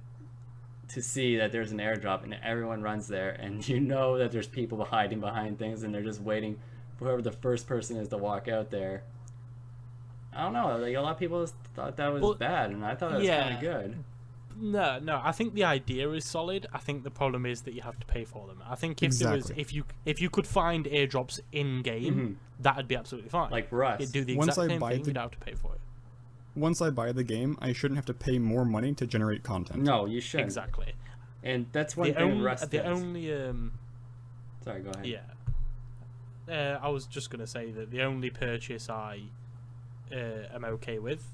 to see that there's an airdrop and everyone runs there, and you know that there's people hiding behind things and they're just waiting for whoever the first person is to walk out there. I don't know, like a lot of people thought that was bad, and I thought it was kind of good. No, I think the idea is solid. I think the problem is that you have to pay for them. I think if you could find airdrops in game, that'd be absolutely fine. Like Rust. It'd do the exact same thing. You'd have to pay for it. Once I buy the game, I shouldn't have to pay more money to generate content. No, you shouldn't. Exactly. And that's one thing Rust does. Sorry, go ahead. Yeah. I was just gonna say that the only purchase I am okay with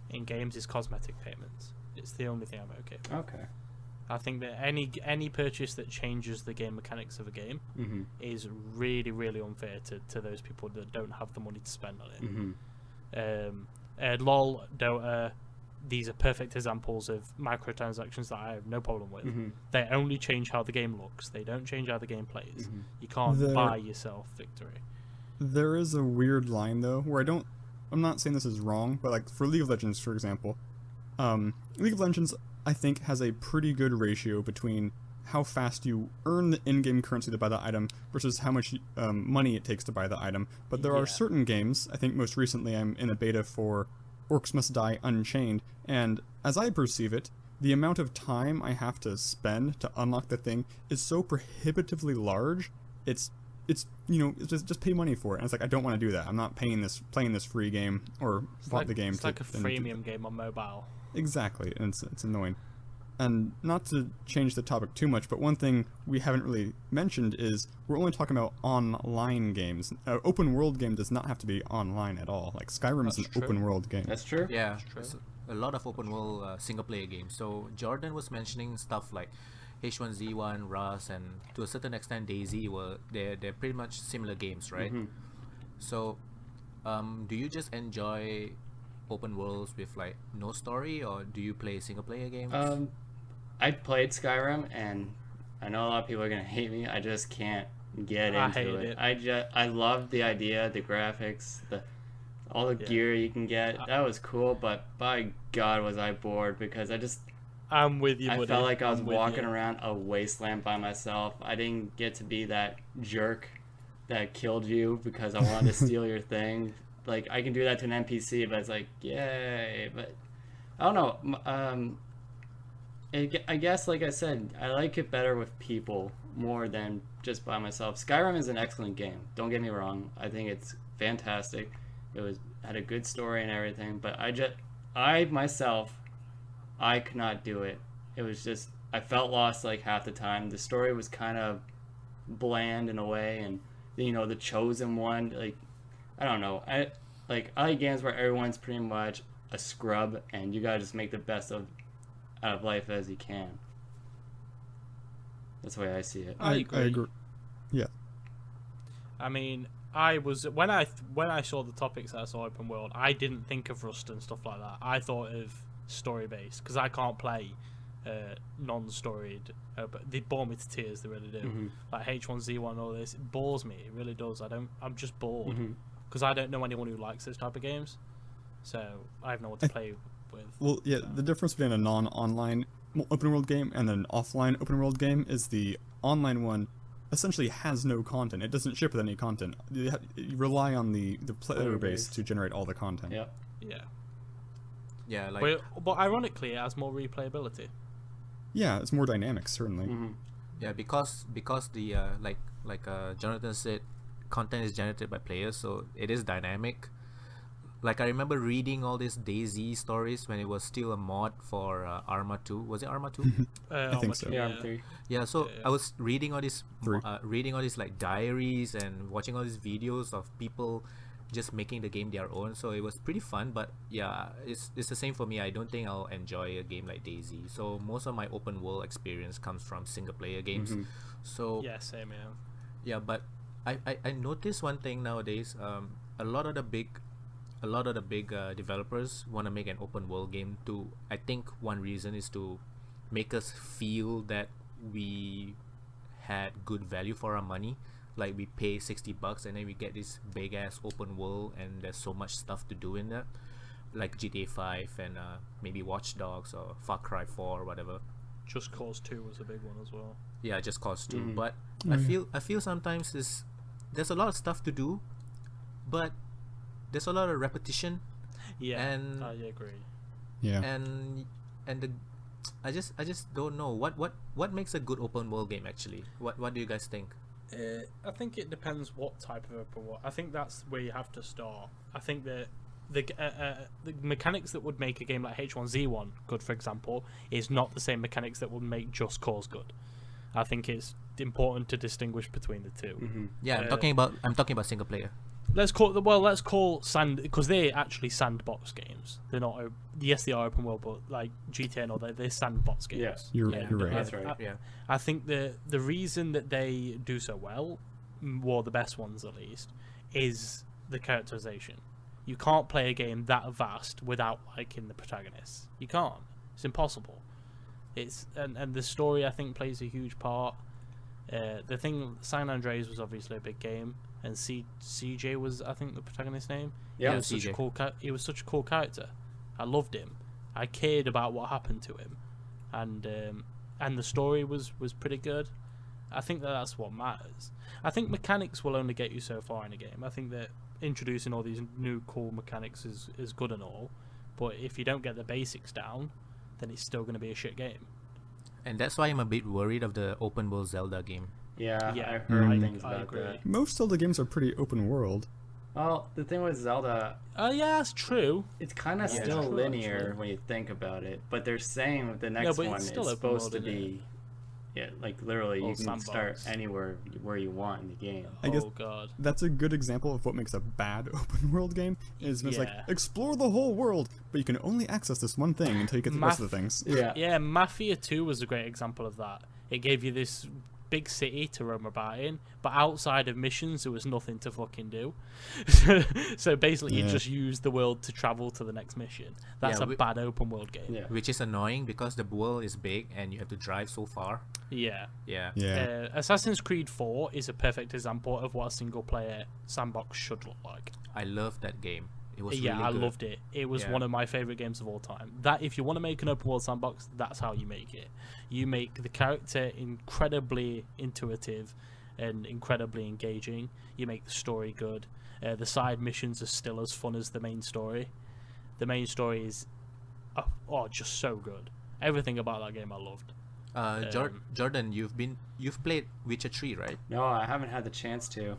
in games is cosmetic payments. It's the only thing I'm okay with. Okay. I think that any purchase that changes the game mechanics of a game is really, really unfair to those people that don't have the money to spend on it. LOL, Dota, these are perfect examples of microtransactions that I have no problem with. They only change how the game looks. They don't change how the game plays. You can't buy yourself victory. There is a weird line, though, where I'm not saying this is wrong, but like for League of Legends, for example, League of Legends, I think, has a pretty good ratio between how fast you earn the in-game currency to buy the item versus how much money it takes to buy the item. But there are certain games, I think most recently I'm in a beta for Orcs Must Die Unchained, and as I perceive it, the amount of time I have to spend to unlock the thing is so prohibitively large, it's just pay money for it. And it's like, I don't want to do that. I'm not playing this free game or bought the game. It's like a freemium game on mobile. Exactly, and it's annoying. And not to change the topic too much, but one thing we haven't really mentioned is we're only talking about online games. An open world game does not have to be online at all. Like Skyrim is an open world game. That's true. Yeah, there's a lot of open world single player games. So Jordan was mentioning stuff like H1Z1, Rust, and to a certain extent DayZ. They're pretty much similar games, right? So, do you just enjoy open worlds with like no story, or do you play single player games? I played Skyrim, and I know a lot of people are gonna hate me. I just can't get into it. I love the idea, the graphics, all the gear you can get. That was cool, but by God was I bored because I'm with you. I buddy. felt like I was I'm with walking you. around a wasteland by myself. I didn't get to be that jerk that killed you because I wanted to steal your thing. Like, I can do that to an NPC, but it's like, yay. But I don't know. I guess, like I said, I like it better with people more than just by myself. Skyrim is an excellent game. Don't get me wrong. I think it's fantastic. It had a good story and everything, but I myself could not do it. It was just, I felt lost like half the time. The story was kind of bland in a way, and the chosen one, like, I don't know. I like games where everyone's pretty much a scrub, and you gotta just make the best out of life as you can. That's the way I see it. I agree. Yeah. I mean, I was when I saw the topics that I saw open world, I didn't think of Rust and stuff like that. I thought of story based because I can't play non-storied. But they bore me to tears. They really do. Mm-hmm. Like H1Z1, all this, it bores me. It really does. I'm just bored Mm-hmm. because I don't know anyone who likes this type of games, so I have no one to play with. Well, yeah, the difference between a non-online open world game and an offline open world game is the online one essentially has no content. It doesn't ship with any content. You rely on the player base to generate all the content. Yep. Yeah. Like But ironically, it has more replayability. Yeah, it's more dynamic, certainly. Mm-hmm. yeah, because the like Jonathan said, content is generated by players, so it is dynamic. Like, I remember reading all these DayZ stories when it was still a mod for Arma 2. Was it Arma 2? I think so. Yeah, I'm 3. Yeah, so Yeah. I was reading all these Three. like diaries and watching all these videos of people just making the game their own. So it was pretty fun, but yeah, it's the same for me. I don't think I'll enjoy a game like DayZ. So most of my open world experience comes from single player games. Mm-hmm. So Yeah, same here. yeah, but I noticed one thing nowadays. A lot of the big developers want to make an open world game too. I think one reason is to make us feel that we had good value for our money. Like, we pay $60 and then we get this big ass open world, and there's so much stuff to do in that, like GTA 5 and maybe Watch Dogs or Far Cry 4 or whatever. Just Cause 2 was a big one as well. Yeah, Just Cause 2. Mhm. But Oh, yeah. I feel sometimes there's a lot of stuff to do, but there's a lot of repetition. Yeah, And- I agree. Yeah. and I just don't know what makes a good open world game actually. What do you guys think? I think it depends what type of open world. I think that's where you have to start. I think that the mechanics that would make a game like H1Z1 good, for example, is not the same mechanics that would make Just Cause good. I think it's important to distinguish between the two. Mm-hmm. Yeah, I'm Uh, talking about single player. Let's call sand, because they're actually sandbox games. They're not. Yes, they are open world, but like GTA and all that, they're sandbox games. Yeah. You're right. That's right. Yeah. I think the reason that they do so well, or the best ones at least, is the characterization. You can't play a game that vast without liking the protagonists. You can't. It's impossible. And the story, I think, plays a huge part. The thing, San Andreas was obviously a big game, and CJ was, I think, the protagonist's name. Yeah, he was such a CJ. he was such a cool character. I loved him. I cared about what happened to him, and the story was pretty good. I think that's what matters. I think mechanics will only get you so far in a game. I think that introducing all these new cool mechanics is good and all, but if you don't get the basics down, then it's still going to be a shit game. And that's why I'm a bit worried of the open world Zelda game. Yeah, Yeah, I heard things I about agree. that. Most Zelda games are pretty open world. Well, the thing with Zelda, Oh yeah, that's true. it's kind of Yeah, still true, linear actually. when you think about it. But they're saying with the next but one, it's it's still open supposed world, to isn't be, yeah, like literally All you can start sandbox. anywhere where you want in the game. I guess- Oh god. That's a good example of what makes a bad open world game. Is when it's like, Yeah. explore the whole world, but you can only access this one thing until you get the rest of the things. Yeah. Yeah, Mafia 2 was a great example of that. It gave you this big city to roam about in, but outside of missions there was nothing to fucking do. So basically you Yeah. just use the world to travel to the next mission. That's Yeah, a we- bad open world game. Yeah. Which is annoying because the world is big and you have to drive so far. Yeah. Yeah. Yeah. Assassin's Creed 4 is a perfect example of what a single player sandbox should look like. I love that game. It was yeah, really I good. loved it. It was Yeah. one of my favorite games of all time. That if you want to make an open world sandbox, that's how you make it. You make the character incredibly intuitive and incredibly engaging. You make the story good. The side missions are still as fun as the main story. The main story is just so good. Everything about that game I loved. Jordan, you've played Witcher 3, right? No, I haven't had the chance to.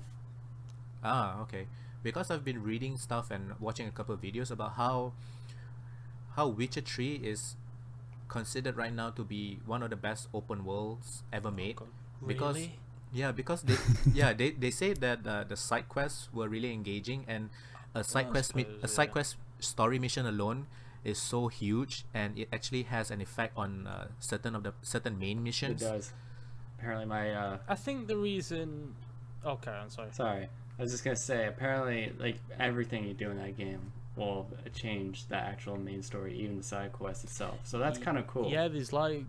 Ah, okay. Because I've been reading stuff and watching a couple of videos about how Witcher 3 is considered right now to be one of the best open worlds ever made. God. Because Really? yeah, because they say that the side quests were really engaging, and a side quest story mission alone is so huge, and it actually has an effect on certain main It missions. does. Apparently, my I think the reason. Okay, I'm sorry. sorry, I was just gonna say. Apparently, like everything you do in that game will change the actual main story, even the side quest itself. So that's kind of cool. Yeah, there's like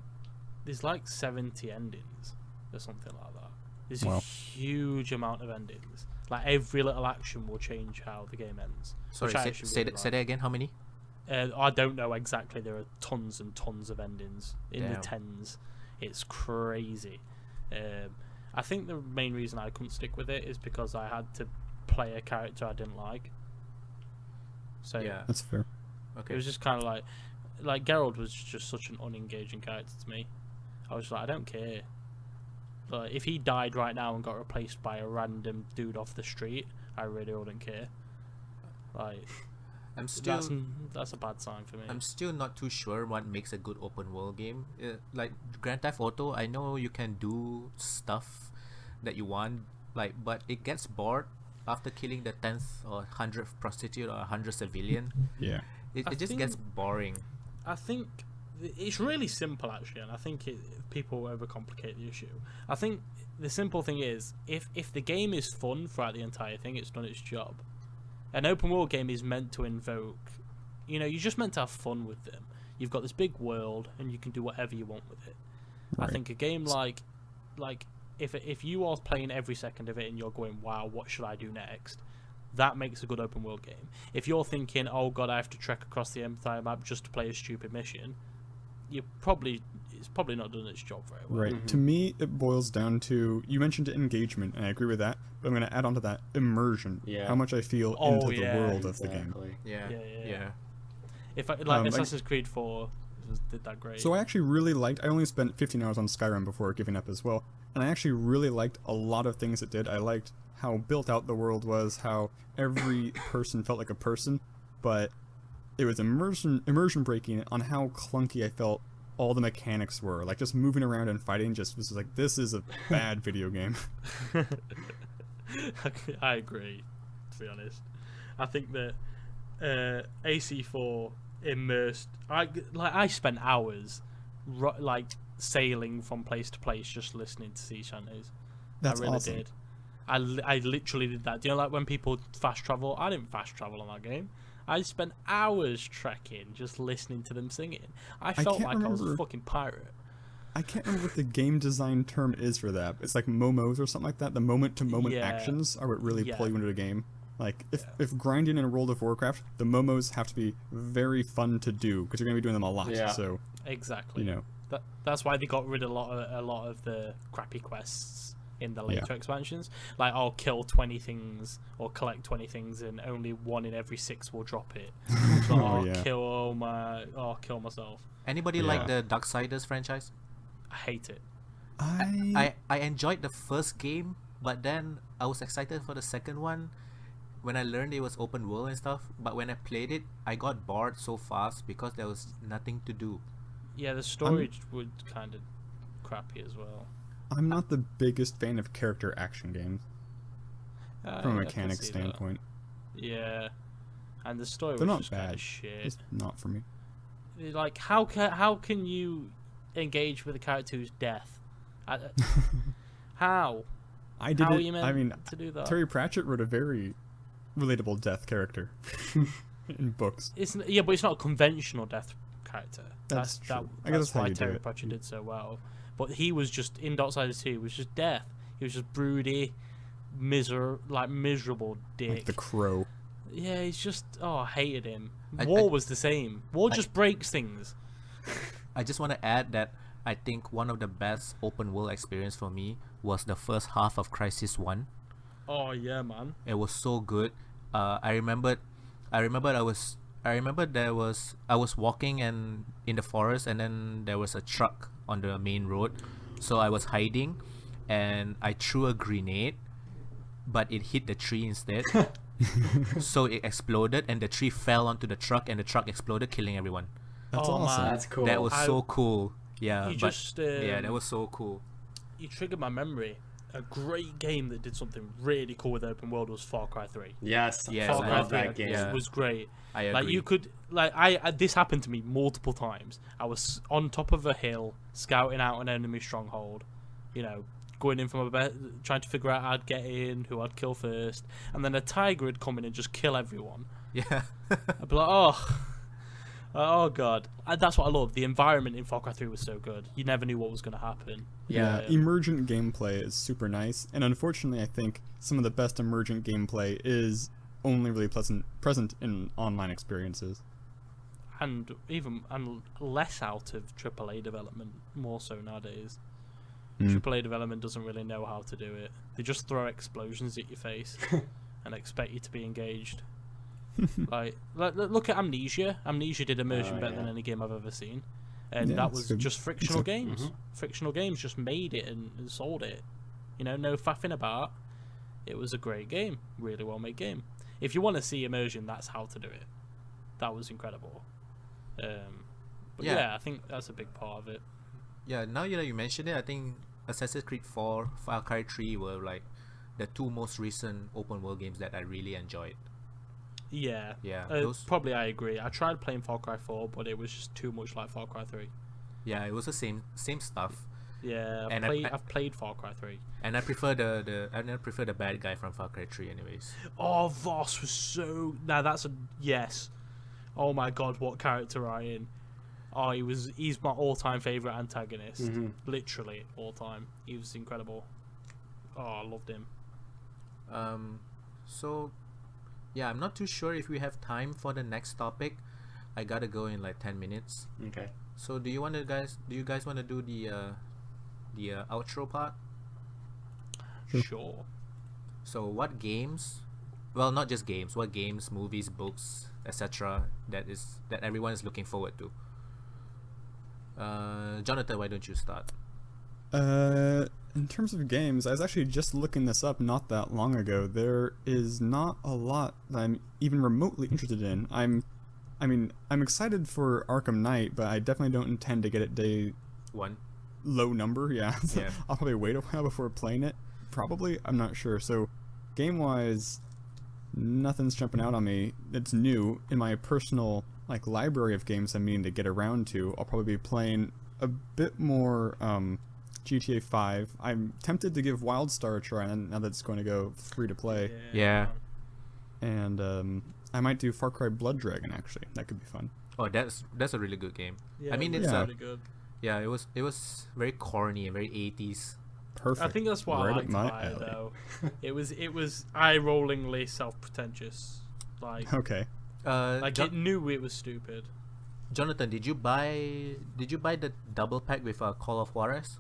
70 endings or something like that. There's a Wow. huge amount of endings. Like every little action will change how the game ends. Sorry, which I say, actually say, really that, say like. that again. How many? I don't know exactly. There are tons and tons of endings in the Damn. tens. It's crazy. I think the main reason I couldn't stick with it is because I had to play a character I didn't like. So Yeah. That's fair. Okay. it was just kind of like Geralt was just such an unengaging character to me. I was like, I don't care. But if he died right now and got replaced by a random dude off the street, I really wouldn't care. Like I'm still that's a bad sign for me. I'm still not too sure what makes a good open world game. Like Grand Theft Auto, I know you can do stuff that you want, like, but it gets bored after killing the 10th or 100th prostitute or 100th civilian. Yeah. It just gets boring. I think it's really simple actually, and I think people overcomplicate the issue. I think the simple thing is if the game is fun throughout the entire thing, it's done its job. An open world game is meant to invoke, you're just meant to have fun with them. You've got this big world, and you can do whatever you want with it. Right. I think a game like if you are playing every second of it and you're going, wow, what should I do next? That makes a good open world game. If you're thinking, oh god, I have to trek across the entire map just to play a stupid mission, it's probably not done its job very well. Right. Mhm. To me, it boils down to, you mentioned engagement, and I agree with that, but I'm going to add on to that immersion. Yeah. How much I feel Oh, into yeah. the world of the game. Exactly. Yeah. Yeah. If I, like- Assassin's Creed 4 did that great. So I actually really liked, I only spent 15 hours on Skyrim before giving up as well, and I actually really liked a lot of things it did. I liked how built out the world was, how every person felt like a person, but it was immersion breaking on how clunky I felt all the mechanics were. Like, just moving around and fighting just was like, this is a bad video game. I agree, to be honest. I think that AC4 immersed. I spent hours sailing from place to place just listening to sea shanties. That's I really awesome. did. I literally did that. Do you know, like when people fast travel? I didn't fast travel on that game. I spent hours trekking just listening to them singing. I felt can't like I was a remember- fucking pirate. I can't remember what the game design term is for that. It's like momos or something like that. The moment-to-moment Yeah. actions are what really Yeah. pull you into the game. Like, if grinding in World of Warcraft, the momos have to be very fun to do, because you're going to be doing them a lot. Yeah. So, Exactly. you know. That's why they got rid of a lot of the crappy quests in the later expansions. Like, I'll kill 20 things or collect 20 things, and only one in every 6 will drop it. So I'll yeah. kill myself. Anybody Yeah. like the Darksiders franchise? I hate it. I I enjoyed the first game, but then I was excited for the second one when I learned it was open world and stuff. But when I played it, I got bored so fast because there was nothing to do. Yeah, the story was kind of crappy as well. I'm not the biggest fan of character action games from a I can mechanics see that. standpoint. Yeah, and the story They're was not just kind bad. of shit. It's not for me. Like, how can you engage with a character who's death? How? I did How are it. you meant I mean, to do that? Terry Pratchett wrote a very relatable death character in books. But it's not a conventional death character. That's true. I guess That's that's how why you do Terry it. Pratchett did so well. But he was just in Darksiders 2. He was just death. He was just broody, miserable dick. Like the Crow. Yeah, he's just. Oh, I hated him. I- War I- was the same. War just breaks things. I just want to add that I think one of the best open world experience for me was the first half of Crisis 1. Oh yeah, man. It was so good. I remembered I remember I was walking and in the forest, and then there was a truck on the main road. So I was hiding and I threw a grenade, but it hit the tree instead. So it exploded and the tree fell onto the truck and the truck exploded, killing everyone. That's Oh, awesome. man. That's cool. That was so cool. Yeah, You but just yeah, that was so cool. you triggered my memory. A great game that did something really cool with open world was Far Cry 3. Yes, Yes, I Far Cry love 3 that game. Yeah. was great. I agree. Like you could, like I this happened to me multiple times. I was on top of a hill, scouting out an enemy stronghold, you know, going in from a trying to figure out how I'd get in, who I'd kill first, and then a tiger would come in and just kill everyone. Yeah. I'd be like, oh god. And that's what I love. The environment in Far Cry 3 was so good. You never knew what was going to happen. Yeah, Yeah. emergent gameplay is super nice, and unfortunately, I think some of the best emergent gameplay is only really present in online experiences. And less out of AAA development, more so nowadays. AAA development doesn't really know how to do it. They just throw explosions at your face and expect you to be engaged. like look at Amnesia. Amnesia did immersion better than any game I've ever seen, and Yeah, that it's was good. just frictional It's a- games. Frictional games just made it and sold it. You know, no faffing about. It was a great game, really well made game. If you want to see immersion, that's how to do it. That was incredible. But Yeah. yeah, I think that's a big part of it. Yeah, now that you mention it, I think Assassin's Creed 4, Far Cry 3 were like the two most recent open world games that I really enjoyed. Yeah, Yeah, those. probably I agree. I tried playing Far Cry 4, but it was just too much like Far Cry 3. Yeah, it was the same stuff, Yeah, And I've played Far Cry 3. and I prefer the bad guy from Far Cry 3, anyways. Oh, Voss was so. Now that's a yes. Oh my god, what character Ryan? Oh, he's my all-time favorite antagonist. Literally all time. He was incredible. Oh, I loved him. So, yeah, I'm not too sure if we have time for the next topic. I gotta go in like 10 minutes. Okay. So, do you guys want to do the outro part? Sure. So, what games? Well, not just games. What games, movies, books, etc. that everyone is looking forward to? Jonathan, why don't you start? In terms of games, I was actually just looking this up not that long ago. There is not a lot that I'm even remotely interested in. I'm excited for Arkham Knight, but I definitely don't intend to get it day One. low number. Yeah, so Yeah. I'll probably wait a while before playing it. Probably, I'm not sure. So, game-wise, nothing's jumping out on me. It's new in my personal library of games I'm meaning to get around to. I'll probably be playing a bit more GTA 5. I'm tempted to give WildStar a try now that it's going to go free to play. Yeah. And I might do Far Cry Blood Dragon, actually. That could be fun. Oh, that's a really good game. Yeah, I mean, it it's was Yeah. really good. yeah, it was very corny and very 80s. Perfect. I think that's what Right I up liked my about it, alley. though. It was eye-rollingly self-pretentious. Like Okay. it knew it was stupid. Jonathan, did you buy the double pack with Call of Juarez?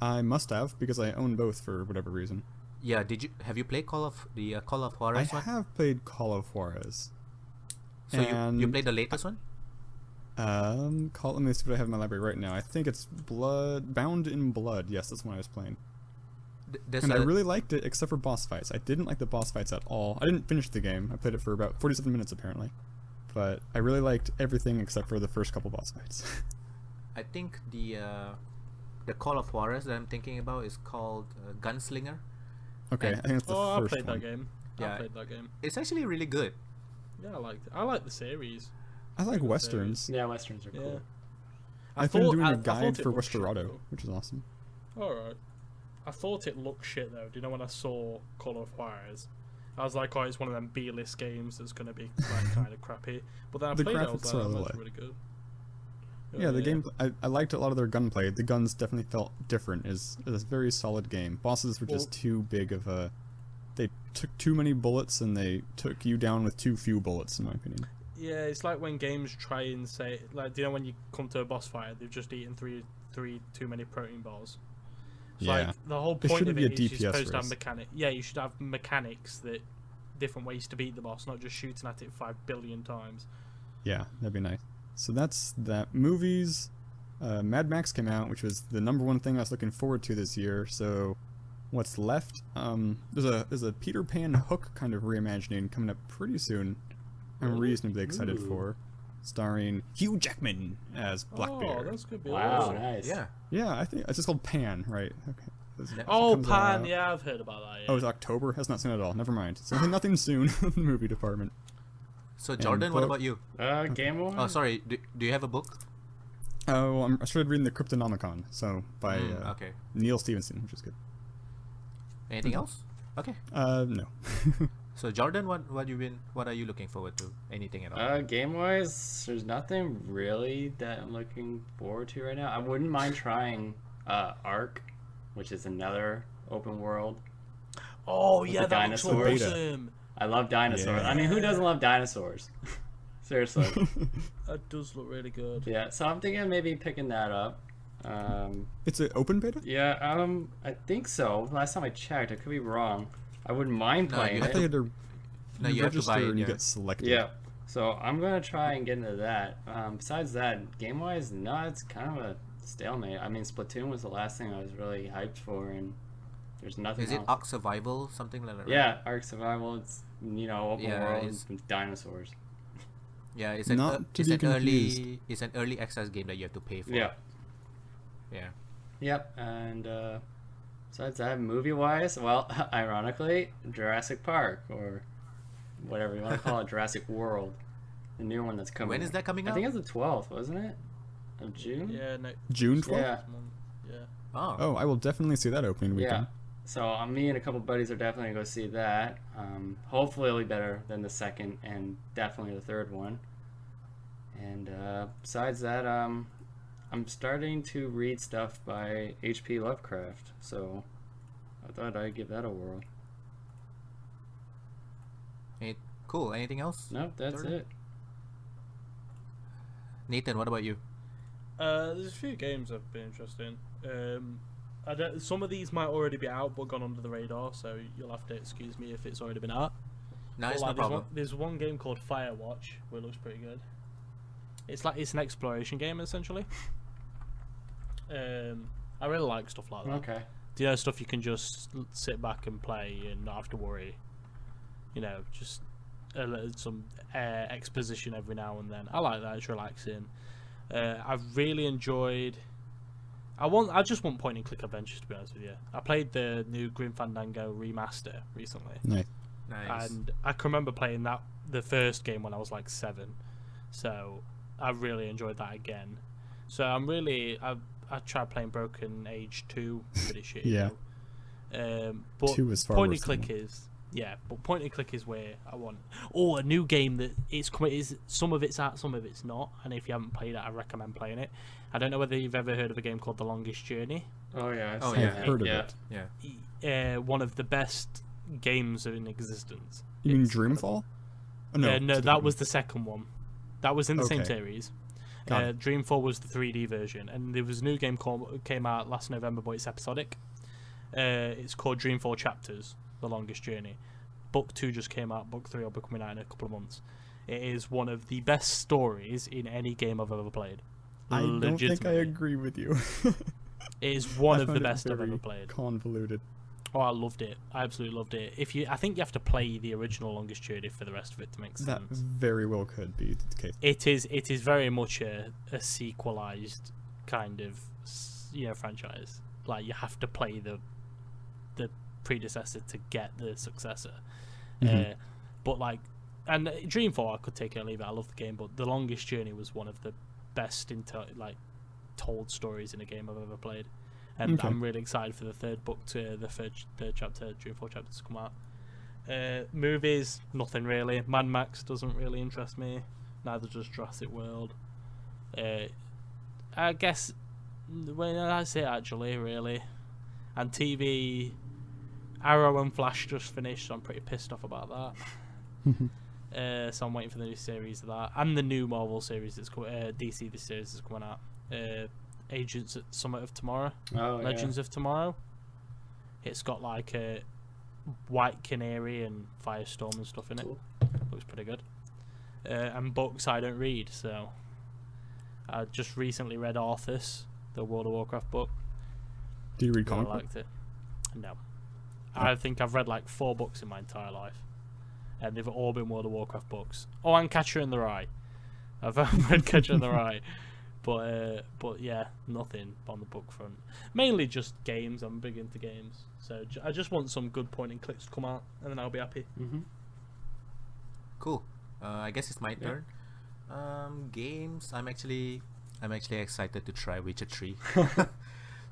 I must have, because I own both for whatever reason. Yeah, have you played Call of I Juarez one? have played Call of Juarez. So you and played the latest one? Let me see what I have in my library right now. I think it's Bound in Blood. Yes, that's one I was playing. And I really liked it, except for boss fights. I didn't like the boss fights at all. I didn't finish the game. I played it for about 47 minutes, apparently. But I really liked everything except for the first couple boss fights. I think the Call of Juarez that I'm thinking about is called Gunslinger. Okay, And- I think it's the I first played one. that game. Yeah. I played that game. It's actually really good. Yeah, I liked it. I like the series. I like Good westerns. Yeah, westerns are cool. Yeah. I've been doing I a thought guide it for looked shit, Westerado, though. which is awesome. Alright. I thought it looked shit though. Do you know when I saw Call of Juarez? I was like, oh, it's one of them B-list games that's going to be like, kind of crappy. But then I The played it, I was graphics like, are oh, low. that's really good. Yeah, the game. I liked a lot of their gunplay. The guns definitely felt different. It's a very solid game. Bosses were just Well- too big of a they took too many bullets and they took you down with too few bullets, in my opinion. Yeah, it's like when games try and say, like, do you know when you come to a boss fight, they've just eaten three too many protein bars. It's Yeah. like the whole There point shouldn't of be a it is DPS you're supposed to race. have mechanic. Yeah, you should have mechanics that different ways to beat the boss, not just shooting at it 5 billion times. Yeah, that'd be nice. So that's that. Movies, Mad Max came out, which was the number one thing I was looking forward to this year. So what's left? There's a Peter Pan Hook kind of reimagining coming up pretty soon. I'm reasonably excited for, starring Hugh Jackman as Oh, Blackbeard. that's good. Wow, nice. Yeah. Yeah, I think it's just called Pan, right? Okay. It Oh, comes Pan. out- Yeah, I've heard about that. Yeah. Oh, it's October? Has not seen it at all. Never mind. So nothing soon in the movie department. So Jordan, what book- about you? Game Boy? Oh, sorry. Do you have a book? Oh, well, I started reading the Cryptonomicon, so by Okay. Neil Stevenson, which is good. Anything else? Okay. No. So Jordan, what are you looking forward to? Anything at all? Game wise, there's nothing really that I'm looking forward to right now. I wouldn't mind trying Ark, which is another open world. Oh With yeah, the that looks dinosaurs. awesome. I love dinosaurs. Yeah. I mean, who doesn't love dinosaurs? Seriously. That does look really good. Yeah, so I'm thinking of maybe picking that up. It's an open beta? Yeah, I think so. Last time I checked, I could be wrong. I wouldn't mind No, playing you I it. thought you had to No, you have to register buy it, and you yeah. get selected. Yeah. So I'm gonna try and get into that. Besides that, game wise, no, it's kind of a stalemate. I mean, Splatoon was the last thing I was really hyped for, and there's nothing Is it else. Ark Survival, something like that? Right? Yeah, Ark Survival. It's open Yeah, world it's- with dinosaurs. Yeah, it's Not to be confused. it's an early access game that you have to pay for. Yeah. Yeah. Yep. And besides that, movie wise, well, ironically, Jurassic Park or whatever you want to call it, Jurassic World, the new one that's coming. When is that coming I out? think it's the 12th, wasn't it? Of June. Yeah, no. June 12th? Yeah. Yeah. Oh. Oh, I will definitely see that opening Yeah. weekend. So me and a couple buddies are definitely going to go see that. Hopefully it'll be better than the second and definitely the third one. And besides that, I'm starting to read stuff by H.P. Lovecraft. So I thought I'd give that a whirl. Cool. Anything else? Nope, that's Jordan? it. Nathan, what about you? There's a few games I've been interested in. Some of these might already be out but gone under the radar, so you'll have to excuse me if it's already been out. No, But, it's like, no problem. There's one game called Firewatch, which looks pretty good. It's an exploration game essentially. I really like stuff like that. Okay. Do you know, stuff you can just sit back and play and not have to worry. You know, just some exposition every now and then. I like that. It's relaxing. I've really enjoyed. I just want point and click adventures, to be honest with you. I played the new Grim Fandango remaster recently, Nice. Nice. and I can remember playing the first game when I was like 7. So I really enjoyed that again. So I tried playing Broken Age 2, pretty shit. Yeah. But 2 is far point worse and than click 1. is but point and click is where I want. Oh, a new game that is some of it's out, some of it's not. And if you haven't played it, I recommend playing it. I don't know whether you've ever heard of a game called The Longest Journey. Oh yeah. I've Oh, seen yeah. I've that. heard of Yeah. it. Yeah. One of the best games in existence. You mean It's Dreamfall? Oh, no, it's that different. was the second one. That was in the same Okay. series. Got it. Dreamfall was the 3D version, and there was a new game came out last November, but it's episodic. It's called Dreamfall Chapters: The Longest Journey. Book 2 just came out. Book 3 will be coming out in a couple of months. It is one of the best stories in any game I've ever played. I don't think I Legitimately. agree with you. It is one I of the found it best I've very ever played. Convoluted. Oh, I loved it. I absolutely loved it. I think you have to play the original Longest Journey for the rest of it to make That sense. very well could be the case. It is very much a sequelized kind of franchise. Like, you have to play the predecessor to get the successor. Mhm. But like, and Dreamfall, I could take it or leave it. I love the game, but The Longest Journey was one of the best told stories in a game I've ever played. And Okay. I'm really excited for the third book the third chapter, Dreamfall chapter, to come out. Movies, nothing really. Mad Max doesn't really interest me. Neither does Jurassic World. I guess that's it actually, really. And TV, Arrow and Flash just finished, so I'm pretty pissed off about that. So I'm waiting for the new series of that, and the new Marvel series that's DC. This series is coming out. Agents at Summit of Tomorrow. Legends of Tomorrow. It's got like a White Canary and Firestorm and stuff in it. Cool. Looks pretty good. And books I don't read, so I just recently read Arthas, the World of Warcraft book. Do you read I comic liked it. No. I think I've read like 4 books in my entire life, and they've all been World of Warcraft books. Oh, and Catcher in the Rye. I've read Catcher in the Rye, but yeah, nothing on the book front. Mainly just games. I'm big into games, so I just want some good point and clicks to come out, and then I'll be happy. Cool. I guess it's my turn. Games. I'm actually excited to try Witcher 3.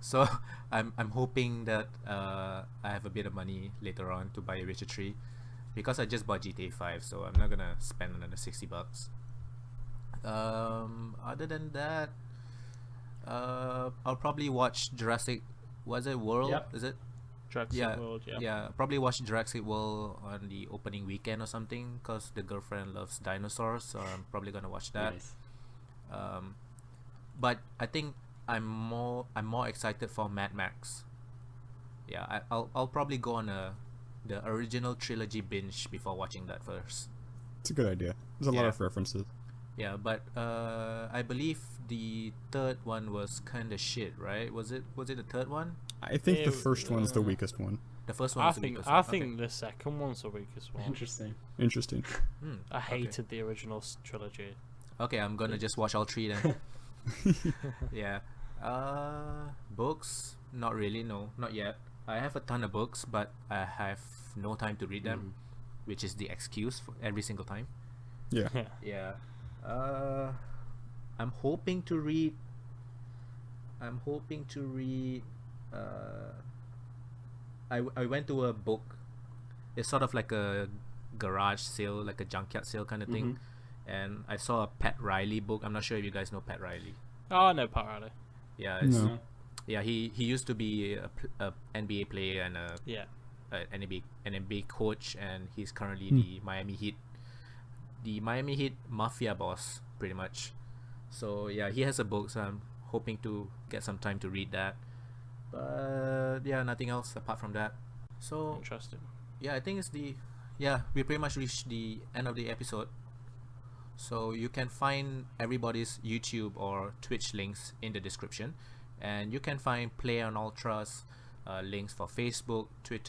So I'm hoping that I have a bit of money later on to buy Witcher 3, because I just bought GTA 5, so I'm not gonna spend another $60. Other than that, I'll probably watch Jurassic. Was it World? Yep. Is it? Jurassic World, yeah. Yeah, probably watch Jurassic World on the opening weekend or something, because the girlfriend loves dinosaurs, so I'm probably gonna watch that. Nice. But I think I'm more excited for Mad Max. Yeah, I'll probably go on the original trilogy binge before watching that first. It's a good idea. There's a lot of references. Yeah, but I believe the third one was kind of shit, right? Was it the third one? I think the first one's the weakest one. The first one was the weakest one. I think the second one's the weakest one. Interesting. I hated the original trilogy. Okay, I'm gonna just watch all 3 then. Yeah. Books? Not really, no, not yet. I have a ton of books, but I have no time to read them, which is the excuse for every single time. Yeah. Yeah. I'm hoping to read. I went to a book. It's sort of like a garage sale, like a junkyard sale kind of thing, and I saw a Pat Riley book. I'm not sure if you guys know Pat Riley. Oh, no, Pat Riley. Yeah, No. yeah. He used to be a NBA player and an NBA coach, and he's currently the Miami Heat mafia boss, pretty much. So yeah, he has a book, so I'm hoping to get some time to read that. But yeah, nothing else apart from that. So Interesting. yeah, I think we pretty much reached the end of the episode. So you can find everybody's YouTube or Twitch links in the description, and you can find Play on Ultra's links for Facebook, Twitter,